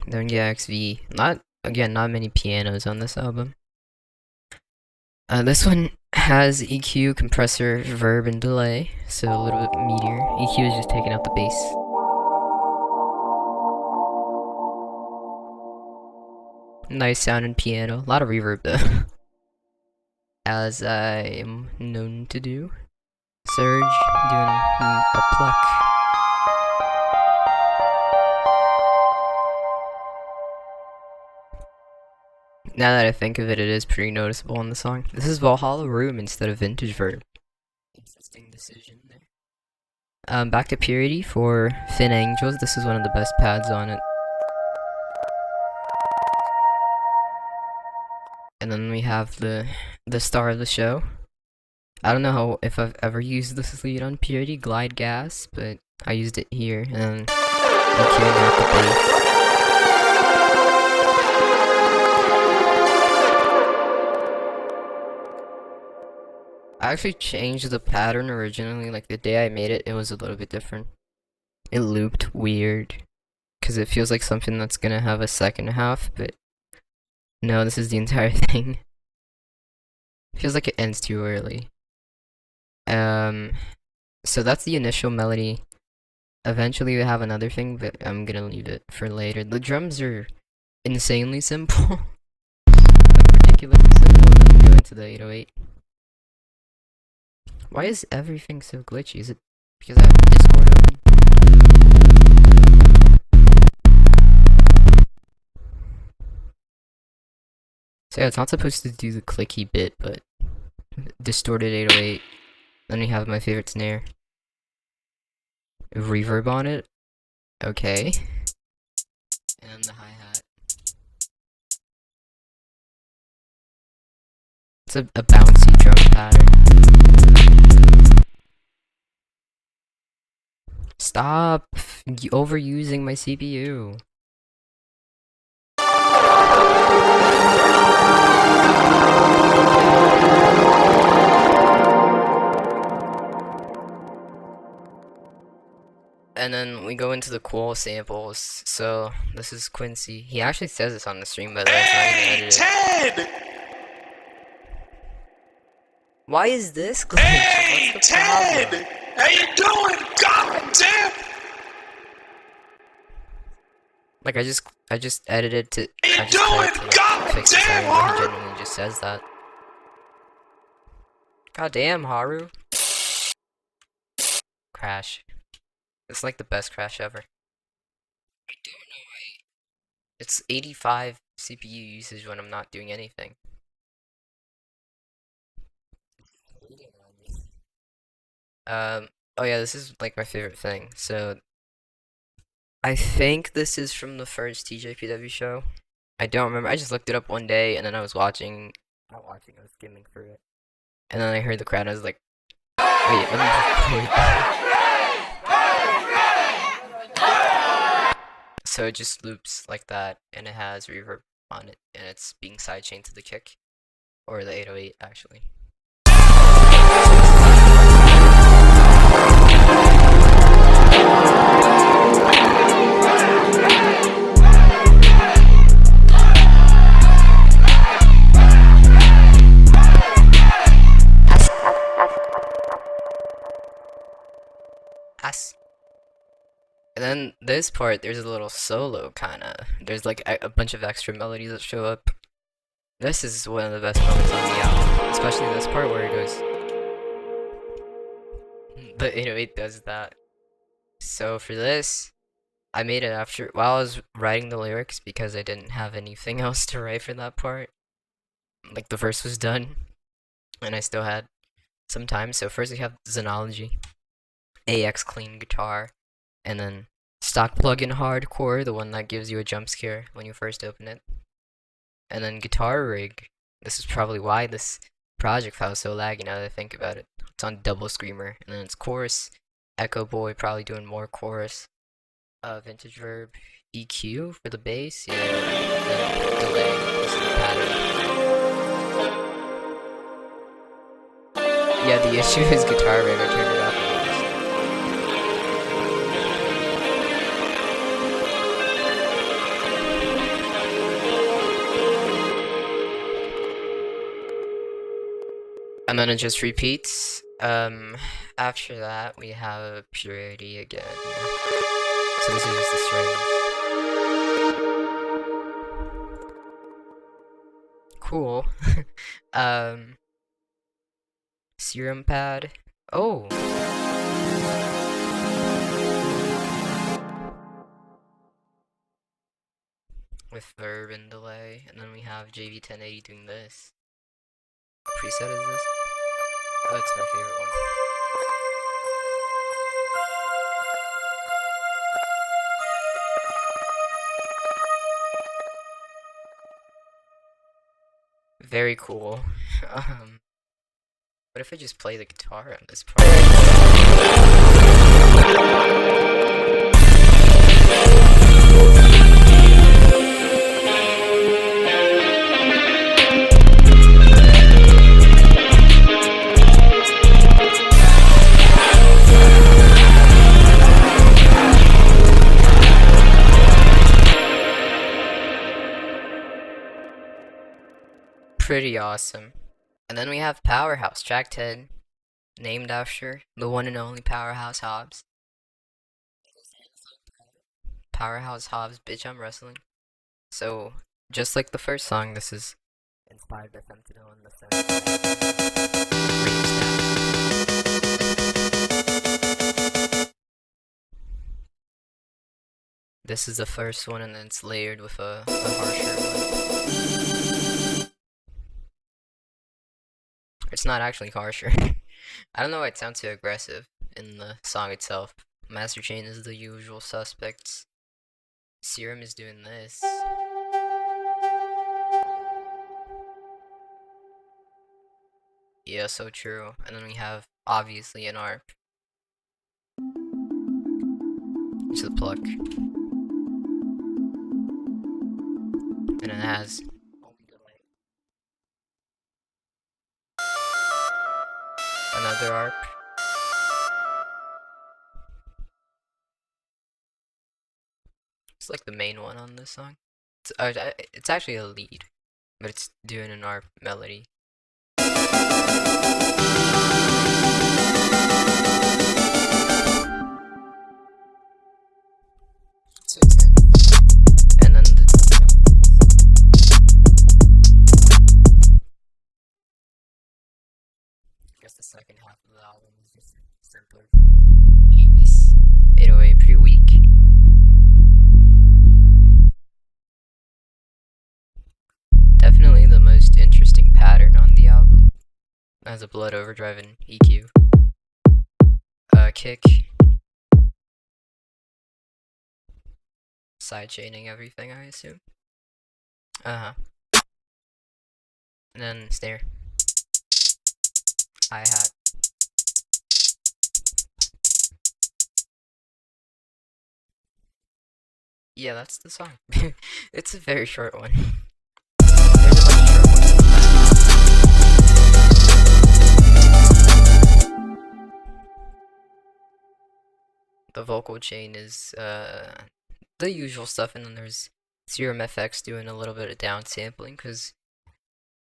Then yeah, XV. Not many pianos on this album. This one has EQ, compressor, verb, and delay, so a little bit meatier. EQ is just taking out the bass. Nice sounding piano. A lot of reverb though. As I am known to do. Surge doing a pluck. Now that I think of it, it is pretty noticeable in the song. This is Valhalla Room instead of Vintage Verb. Interesting decision there. Back to Purity for Fin Angels. This is one of the best pads on it. And then we have the star of the show. I don't know if I've ever used this lead on Purity, Glide Gas, but I used it here, and then EQing out the bass. I actually changed the pattern originally, like the day I made it, it was a little bit different. It looped weird, because it feels like something that's gonna have a second half, but no, this is the entire thing. Feels like it ends too early. So that's the initial melody. Eventually we have another thing, but I'm gonna leave it for later. The drums are insanely simple. Like ridiculously simple, and then we go into the 808. Why is everything so glitchy? Is it because I have Discord open? So yeah, it's not supposed to do the clicky bit, but distorted 808. Then we have my favorite snare. Reverb on it. Okay. And the hi-hat. It's a bouncy drum pattern. Stop overusing my CPU. And then we go into the cool samples. So this is Quincy. He actually says this on the stream, by the way. Hey, Ted! Why is this glitch? Hey, What's the Ted! problem? How you doing? God damn! Like I just edited to. How I you just typed doing? to God fix the damn, sound, but he Haru! genuinely just says that. God damn, Haru. Crash. It's like the best crash ever. I don't know why. It's 85 CPU usage when I'm not doing anything. Oh yeah, this is like my favorite thing. So I think this is from the first TJPW show. I don't remember. I just looked it up one day and then I was watching. Not watching. I was skimming through it, and then I heard the crowd. And I was like, "Wait, let me record that." So it just loops like that, and it has reverb on it, and it's being sidechained to the kick, or the 808 actually. As. And then this part, there's a little solo kinda. There's like a bunch of extra melodies that show up. This is one of the best moments on the album, especially this part where it goes. The 808 does that. So for this, I made it after while I was writing the lyrics because I didn't have anything else to write for that part. Like the verse was done, and I still had some time. So first we have Xenology, AX clean guitar, and then stock plugin hardcore, the one that gives you a jump scare when you first open it. And then guitar rig. This is probably why this project file is so laggy now that I think about it. It's on double screamer, and then it's chorus. Echo Boy probably doing more chorus. Vintage verb. EQ for the bass. Yeah. Then delay. This is the pattern. Yeah, the issue is guitar rig. I turned it up. And then it just repeats. After that, we have purity again. So this is just the strings. Cool. Serum pad. Oh. With verb and delay. And then we have JV 1080 doing this. Preset is this? Oh, it's my favorite one. Very cool. What if I just play the guitar on this part? Pretty awesome. And then we have Powerhouse, track 10. named after the one and only Powerhouse Hobbs. Powerhouse Hobbs, bitch, I'm wrestling. So, just like the first song, this is inspired by Fentanyl in the sense this is the first one, and then it's layered with a harsher one. It's not actually harsher. I don't know why it sounds so aggressive in the song itself. Master Chain is the usual suspects. Serum is doing this. Yeah, so true. And then we have, obviously, an ARP. It's the pluck. And it has another ARP. It's like the main one on this song. It's actually a lead, but it's doing an ARP melody. And then I guess the second half of the album is just simpler. Nice. 808, pretty weak. Definitely the most interesting pattern on the album. As a blood overdrive and EQ. Kick. Side chaining everything, I assume. And then snare. Hi-hat. Yeah, that's the song. It's a very short one. There's a bunch of short ones in the back. The vocal chain is the usual stuff, and then there's Serum FX doing a little bit of downsampling, because,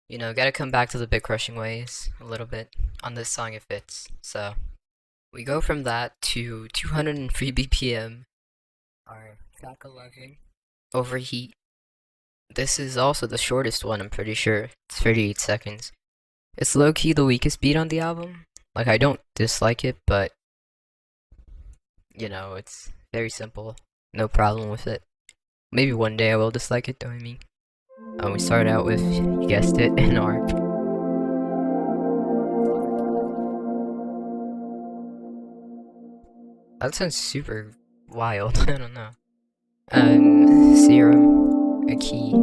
you know, gotta come back to the bit crushing ways a little bit. On this song it fits. So, we go from that to 203 BPM, our track 11, Overheat. This is also the shortest one, I'm pretty sure. It's 38 seconds. It's low-key the weakest beat on the album. Like, I don't dislike it, but, you know, it's very simple. No problem with it. Maybe one day I will dislike it, though, I mean. We start out with, you guessed it, an ARP. That sounds super wild, I don't know. Serum, a key.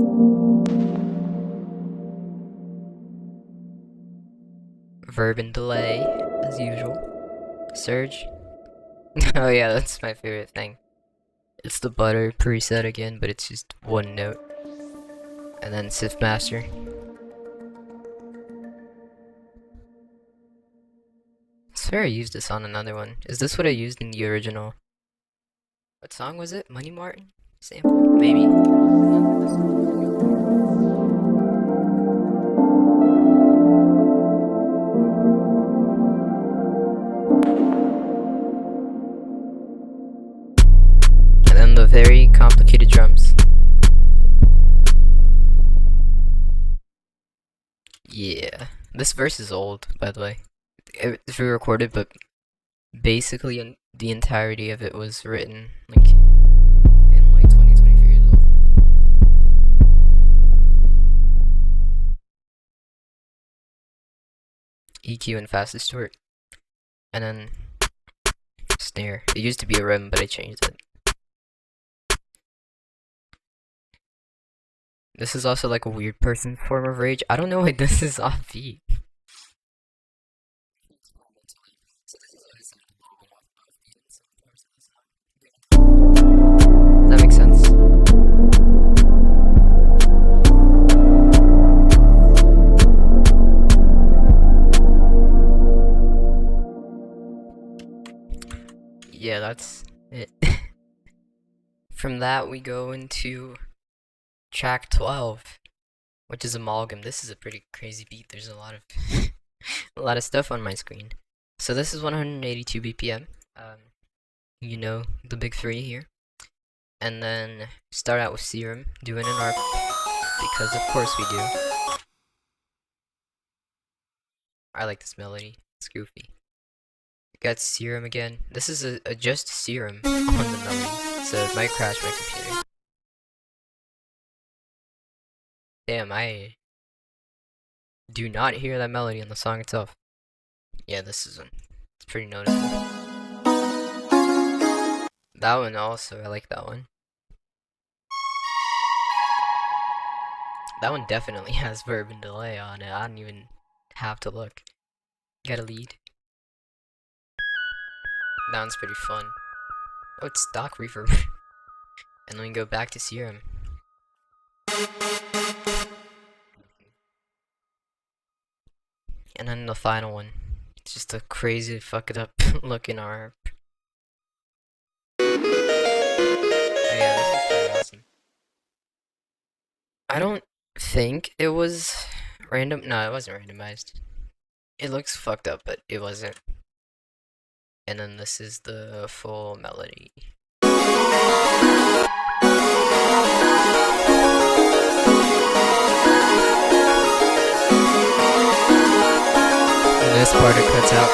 Verb and delay, as usual. Surge. Oh yeah, that's my favorite thing. It's the butter preset again, but it's just one note. And then Sith Master. I swear I used this on another one. Is this what I used in the original? What song was it? Money Martin? Sample? Maybe. And then the very complicated drums. Yeah. This verse is old, by the way. It's re-recorded, but basically the entirety of it was written like in like 2023 years old. EQ and fast distort. And then snare. It used to be a rim, but I changed it. This is also like a weird person form of rage. I don't know why this is off beat. That makes sense. Yeah, that's it. From that, we go into track 12, which is Amalgam. This is a pretty crazy beat. There's a lot of a lot of stuff on my screen. So this is 182 BPM. You know the big three here. And then start out with Serum, doing an arp, because of course we do. I like this melody. It's goofy. Got Serum again. This is a just Serum on the melody, so it might crash my computer. Damn, I do not hear that melody in the song itself. Yeah, this is one. It's pretty noticeable. That one also, I like that one. That one definitely has verb and delay on it. I don't even have to look. Got a lead. That one's pretty fun. Oh, it's stock reverb. And then we go back to Serum. And then the final one. It's just a crazy fuck it up looking arp. Oh yeah, this is pretty awesome. I don't think it was random. No, it wasn't randomized. It looks fucked up, but it wasn't. And then this is the full melody. And this part it cuts out.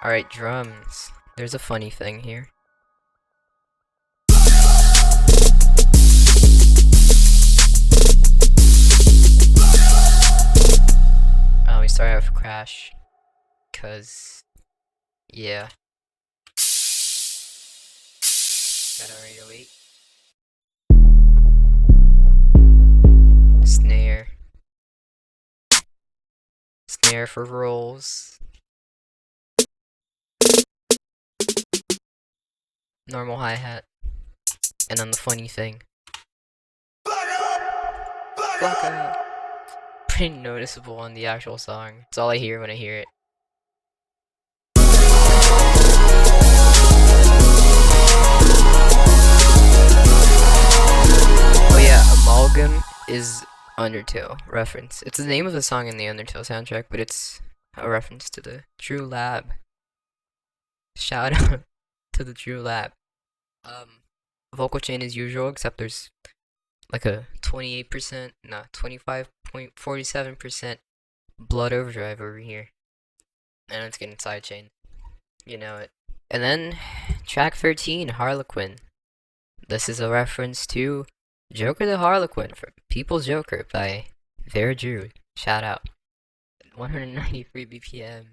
Alright, drums. There's a funny thing here. We start out with crash. Cause, yeah. Got our 808. Snare. Snare for rolls. Normal hi-hat. And then the funny thing. Fuck up. Pretty noticeable on the actual song. It's all I hear when I hear it. Oh yeah, Amalgam is Undertale reference. It's the name of the song in the Undertale soundtrack, but it's a reference to the True Lab. Shout out to the True Lab. Vocal chain as usual, except there's like a 28%, no, 25.47% blood overdrive over here. And it's getting sidechained. You know it. And then track 13, Harlequin. This is a reference to Joker the Harlequin from People's Joker by Vera Drew. Shout out. 193 BPM.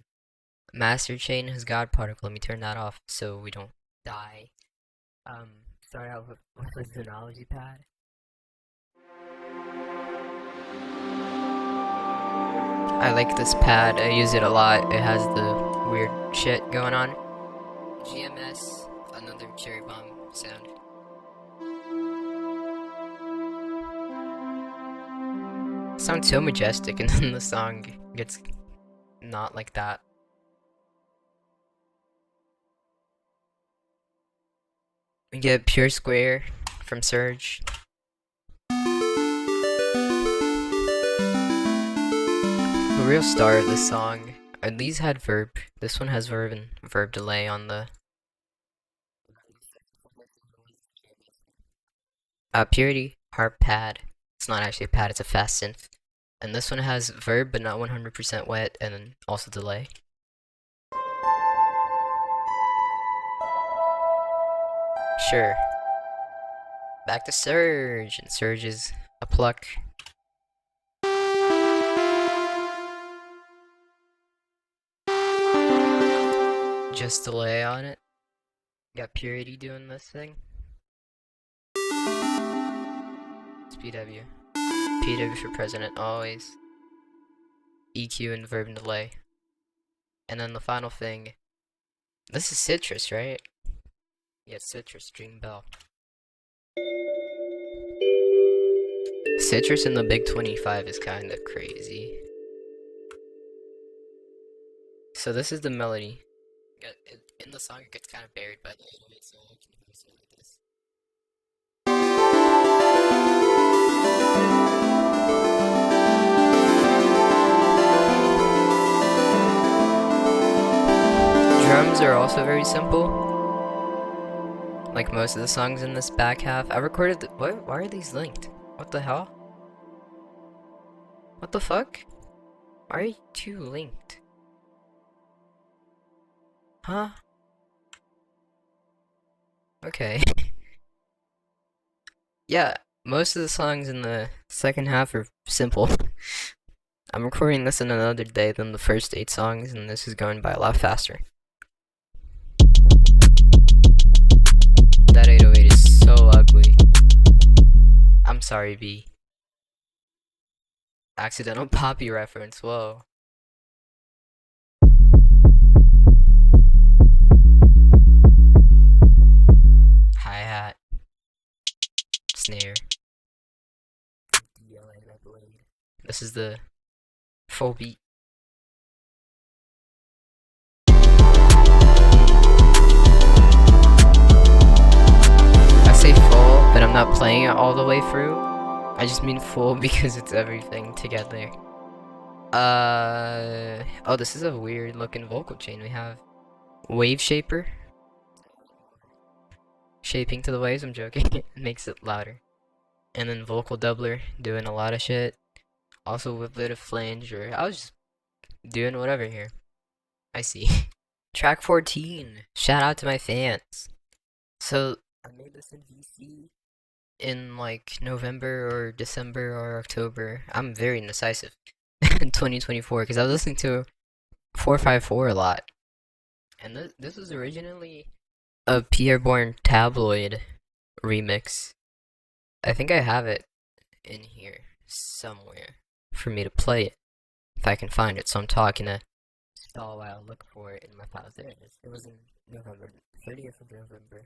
Master chain has God particle. Let me turn that off so we don't die. Start out with the Xenology pad. I like this pad. I use it a lot. It has the weird shit going on. GMS, another cherry bomb sound. Sounds so majestic, and then the song gets not like that. We get Pure Square from Surge. The real star of this song, these had verb. This one has verb and verb delay on the Purity harp pad. It's not actually a pad, it's a fast synth. And this one has verb but not 100% wet, and then also delay. Sure. Back to Surge, and Surge is a pluck. Just delay on it. Got Purity doing this thing. It's PW. PW for president, always. EQ and verb and delay. And then the final thing. This is Citrus, right? Yeah, Citrus, Dream Bell. Citrus in the Big 25 is kinda crazy. So this is the melody. In the song it gets kinda buried by the 808, so I can use it like this. also very simple. Like most of the songs in this back half. I recorded what? Why are these linked? What the hell? What the fuck? Why are you two linked? Huh? Okay. Yeah, most of the songs in the second half are simple. I'm recording this in another day than the first 8 songs, and this is going by a lot faster. That 808 is so ugly. I'm sorry, B. Accidental Poppy reference, whoa. Hi-hat. Snare. This is the full beat. I say full, but I'm not playing it all the way through. I just mean full because it's everything together. Oh, this is a weird looking vocal chain we have. Wave shaper. Shaping to the waves, I'm joking. It makes it louder. And then vocal doubler, doing a lot of shit. Also with a bit of flange, or I was just doing whatever here. I see. Track 14. Shout out to my fans. So, I made this in VC in like November or December or October. I'm very indecisive. In 2024, because I was listening to 454 a lot. And this was originally a Pierreborn Tabloid remix. I think I have it in here somewhere for me to play it if I can find it. So I'm talking to stall while I look for it in my files. There it is. It was in November, 30th of November.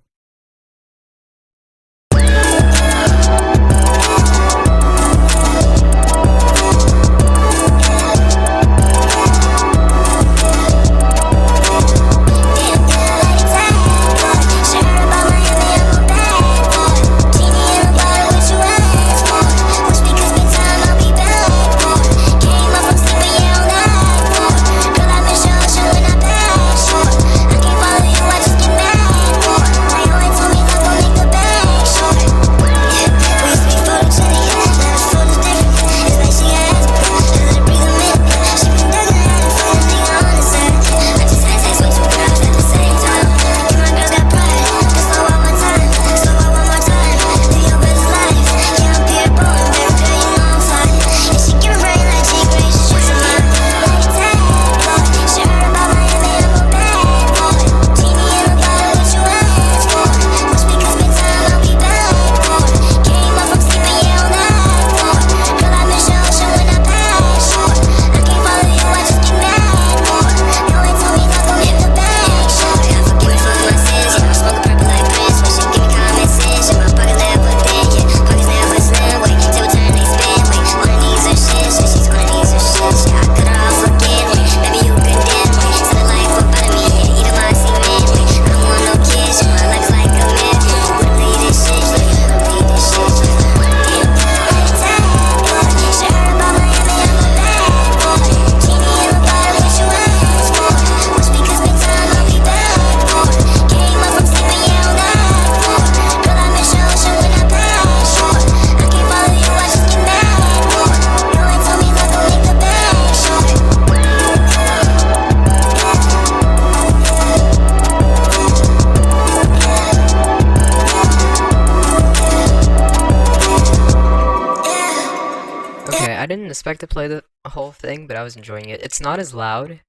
Okay, I didn't expect to play the whole thing, but I was enjoying it. It's not as loud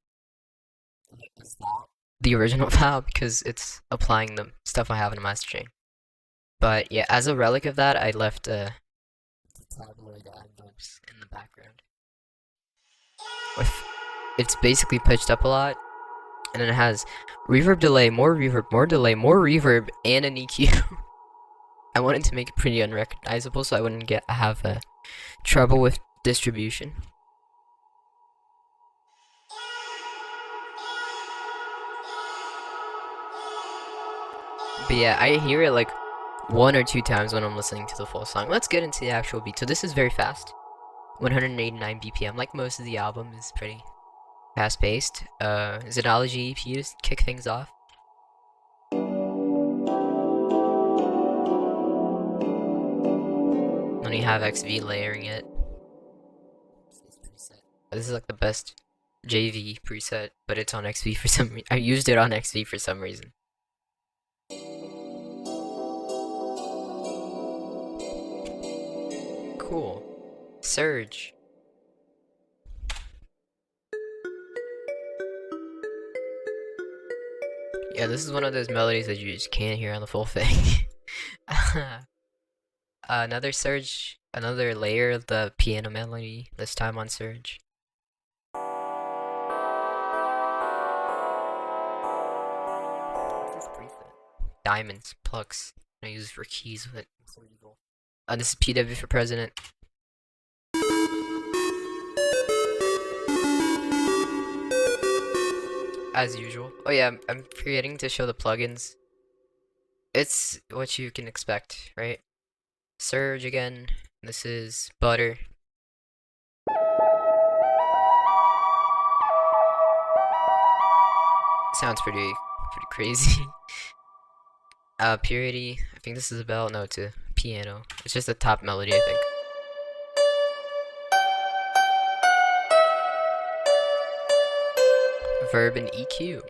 as the original file because it's applying the stuff I have in a master chain. But yeah, as a relic of that, I left the tabloid adverbs in the background. With it's basically pitched up a lot, and then it has reverb delay, more reverb, more delay, more reverb, and an EQ. I wanted to make it pretty unrecognizable so I wouldn't have trouble with distribution. But yeah, I hear it like 1 or 2 times when I'm listening to the full song. Let's get into the actual beat. So this is very fast. 189 BPM, like most of the album is pretty fast-paced. Xenology EP to kick things off. Then we have XV layering it. This is like the best JV preset, but it's on XV for some reason. I used it on XV for some reason. Cool. Surge. Yeah, this is one of those melodies that you just can't hear on the full thing. Another surge, another layer of the piano melody, this time on surge. What's this preset? Diamonds, plucks. I use it for keys with it. So evil. This is PW for president. As usual. Oh yeah, I'm forgetting to show the plugins. It's what you can expect, right? Surge again. This is Butter. Sounds pretty crazy. Purity. I think this is a bell. No, it's a piano. It's just a top melody, I think. Verb and EQ.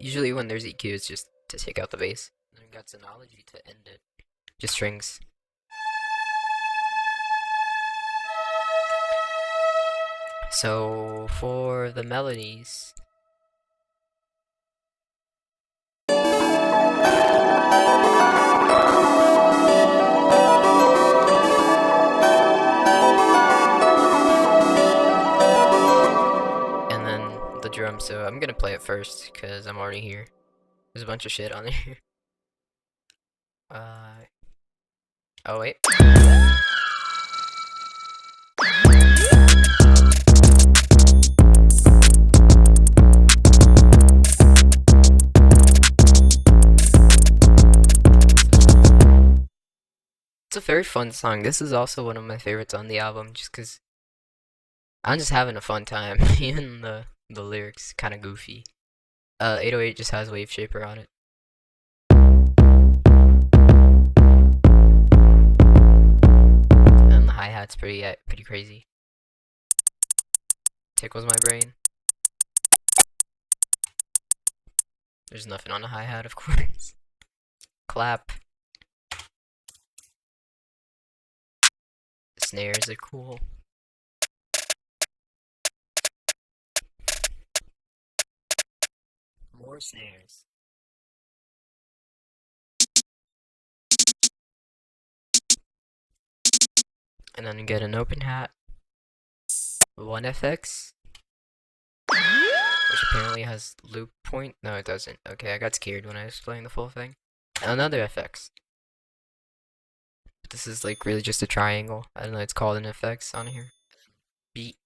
Usually when there's EQ, it's just to take out the bass. And then we got Sonology to end it. Just strings. So for the melodies, and then the drum. So I'm gonna play it first because I'm already here. There's a bunch of shit on there. Oh wait. It's a very fun song. This is also one of my favorites on the album, just because I'm just having a fun time. Even the lyrics kind of goofy. 808 just has Wave Shaper on it. And the hi-hat's pretty crazy. Tickles my brain. There's nothing on the hi-hat, of course. Clap. The snares are cool. More snares. And then you get an open hat. One FX. Which apparently has loop point. No, it doesn't. Okay, I got scared when I was playing the full thing. And another FX. But this is like really just a triangle. I don't know, it's called an FX on here. Beat.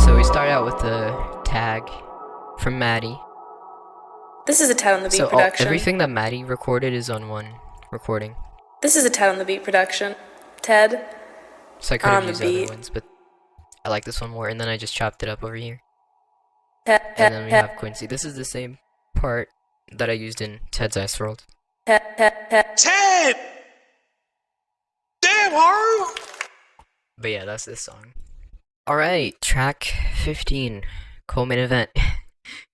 So we start out with the tag from Maddie. This is a Ted on the Beat production. Everything that Maddie recorded is on one recording. This is a Ted on the Beat production. Ted So I could have on the used other beat. ones, but I like this one more, and then I just chopped it up over here. Ted, And then we Ted, have Quincy. This is the same part that I used in Ted's Ice World. Ted, Ted, Ted. Ted! Damn, Haru! But yeah, that's this song. Alright, track 15. Co-main event.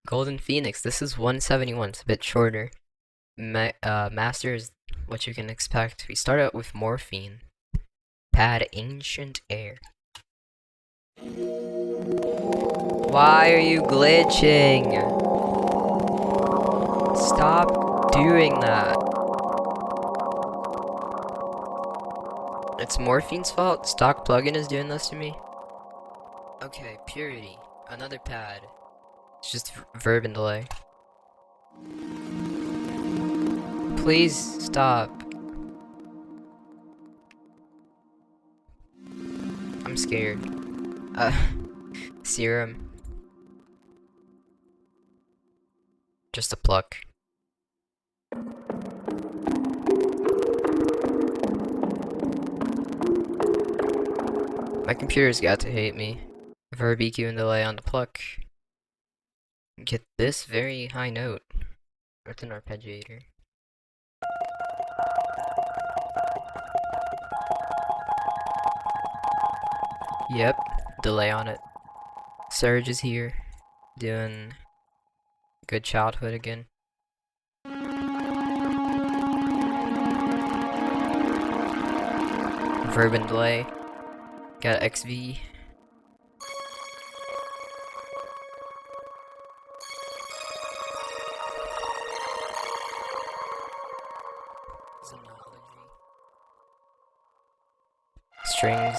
Golden Phoenix. This is 171. It's a bit shorter. Master is what you can expect. We start out with Morphine. Pad Ancient Air. Why are you glitching? Stop doing that. It's Morphine's fault. Stock plugin is doing this to me. Okay, Purity. Another pad. It's just verb and delay. Please stop. I'm scared. Serum. Just a pluck. My computer's got to hate me. Verb EQ and delay on the pluck. Get this very high note. It's an arpeggiator. Yep, delay on it. Surge is here, doing good childhood again. Verb and delay. Got XV. Strings.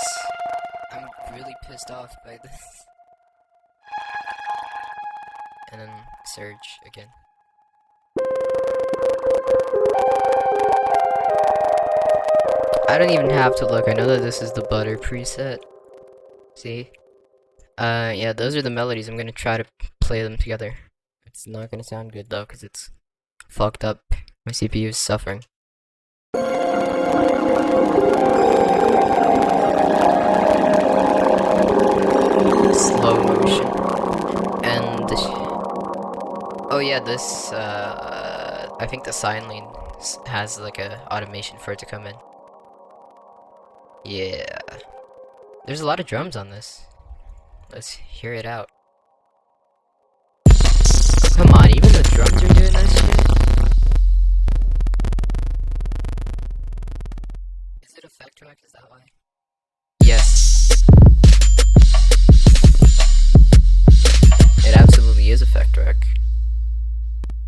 I'm really pissed off by this. And then surge again. I don't even have to look. I know that this is the butter preset. See? Yeah, those are the melodies. I'm gonna try to play them together. It's not gonna sound good though, because it's fucked up. My CPU is suffering. Slow motion. And oh yeah, this I think the sine lane has like a automation for it to come in. Yeah. There's a lot of drums on this. Let's hear it out. Come on, even the drums are doing that shit? Is it effect track? Is that why? Yes. It absolutely is effect track.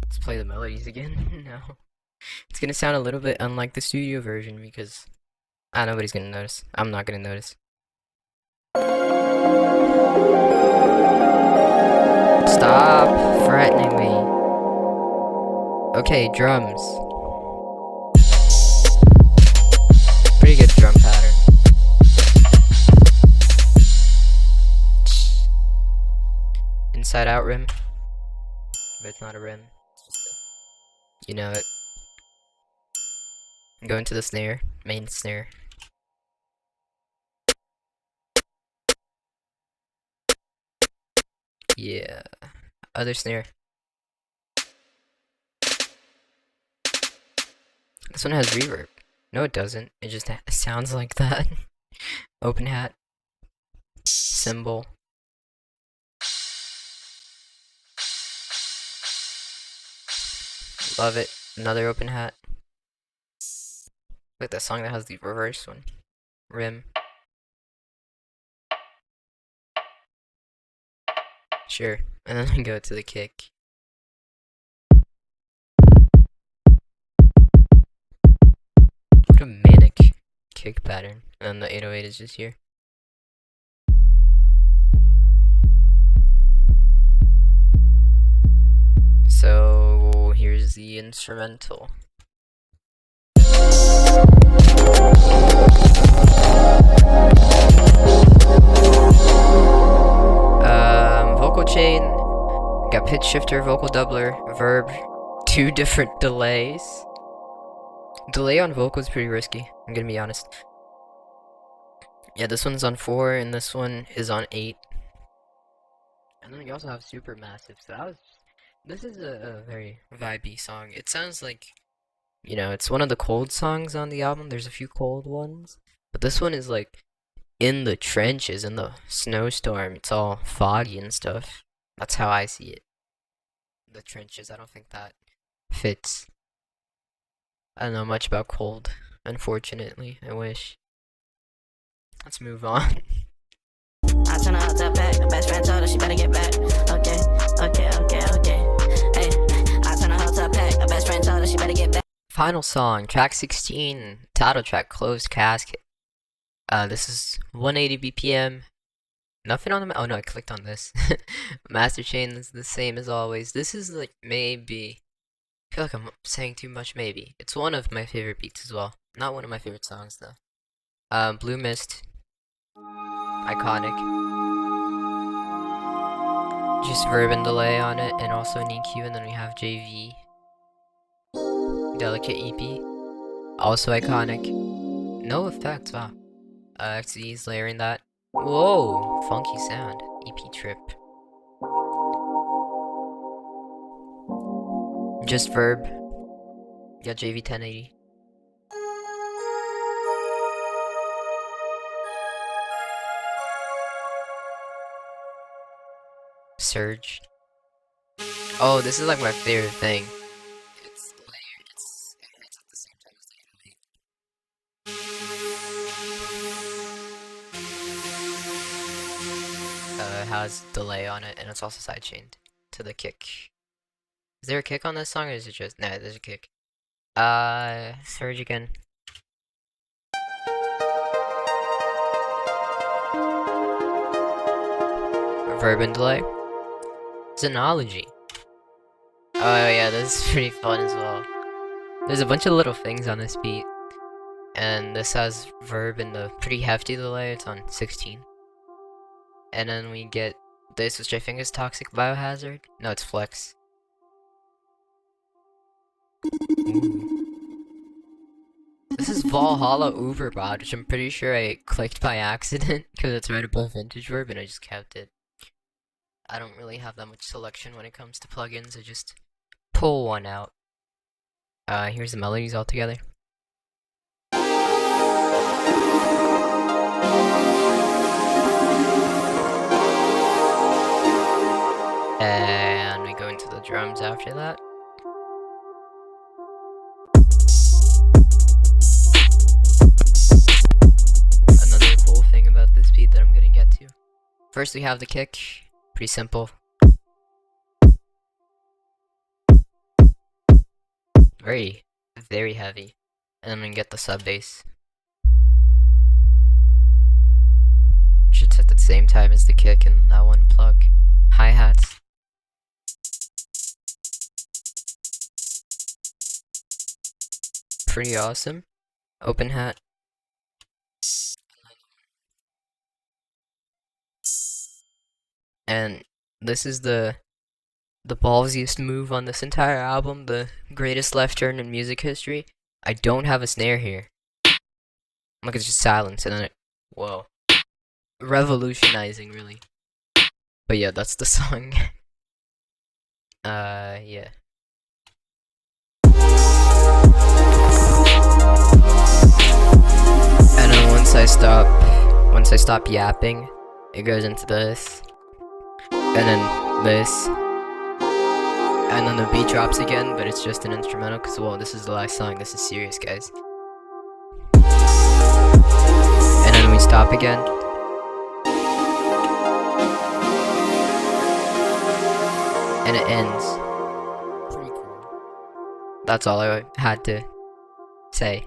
Let's play the melodies again. No. It's gonna sound a little bit unlike the studio version because nobody's gonna notice. I'm not gonna notice. Stop threatening me. Okay, drums. Pretty good drum pattern. Inside out rim. But it's not a rim. It's just you know it. Go into the snare. Main snare. Yeah. Other snare. This one has reverb. No, it doesn't. It just sounds like that. Open hat. Cymbal. Love it. Another open hat. Like that song that has the reverse one. Rim. Sure. And then we go to the kick. What a manic kick pattern. And then the 808 is just here. So here's the instrumental. Vocal chain, got pitch shifter, vocal doubler, verb, 2 different delays. Delay on vocal is pretty risky, I'm gonna be honest. Yeah, this one's on 4 and this one is on 8. And then you also have super massive, so this is a very vibey song. It sounds like, you know, it's one of the cold songs on the album. There's a few cold ones, but this one is like in the trenches, in the snowstorm. It's all foggy and stuff. That's how I see it. The trenches, I don't think that fits. I don't know much about cold, unfortunately. I wish. Let's move on. I turn her out to back. Best friend told her she better get back. Okay. Hey, I turn her out to pack. Best friend told her she better get back. Final song, track 16, title track, Closed Casket. This is 180 BPM. Nothing on the oh no, I clicked on this. Master chain is the same as always. This is like maybe, I feel like I'm saying too much maybe. It's one of my favorite beats as well. Not one of my favorite songs though. Blue Mist. Iconic. Just verb and delay on it, and also an EQ, and then we have JV. Delicate EP. Also iconic. No effects, wow. XV is layering that. Whoa, funky sound. EP trip. Just verb. Yeah, JV 1080. Surge. Oh, this is like my favorite thing. It's layered, and it's at the same time as the 808. It has delay on it, and it's also sidechained to the kick. Is there a kick on this song, or is it just... Nah, there's a kick. Surge again. Verb and delay. Xenology. Oh yeah, this is pretty fun as well. There's a bunch of little things on this beat. And this has verb and a pretty hefty delay, it's on 16. And then we get this, which I think is Toxic Biohazard. No, it's Flex. Ooh. This is Valhalla Overbod, which I'm pretty sure I clicked by accident, because it's right above Vintage Verb, and I just kept it. I don't really have that much selection when it comes to plugins, I just pull one out. Here's the melodies all together. And we go into the drums after that. Another cool thing about this beat that I'm gonna get to. First we have the kick, pretty simple. Very, very heavy. And then we get the sub bass. Which it's at the same time as the kick and that one plug. Hi-hats. Pretty awesome. Open hat. And this is the ballsiest move on this entire album, the greatest left turn in music history. I don't have a snare here. Like, it's just silence, and then it... Whoa. Revolutionizing, really. But yeah, that's the song. Yeah. And then once I stop yapping, it goes into this. And then this. And then the beat drops again, but it's just an instrumental, because, well, this is the last song. This is serious, guys. And then we stop again. And it ends. Pretty cool. That's all I had to say.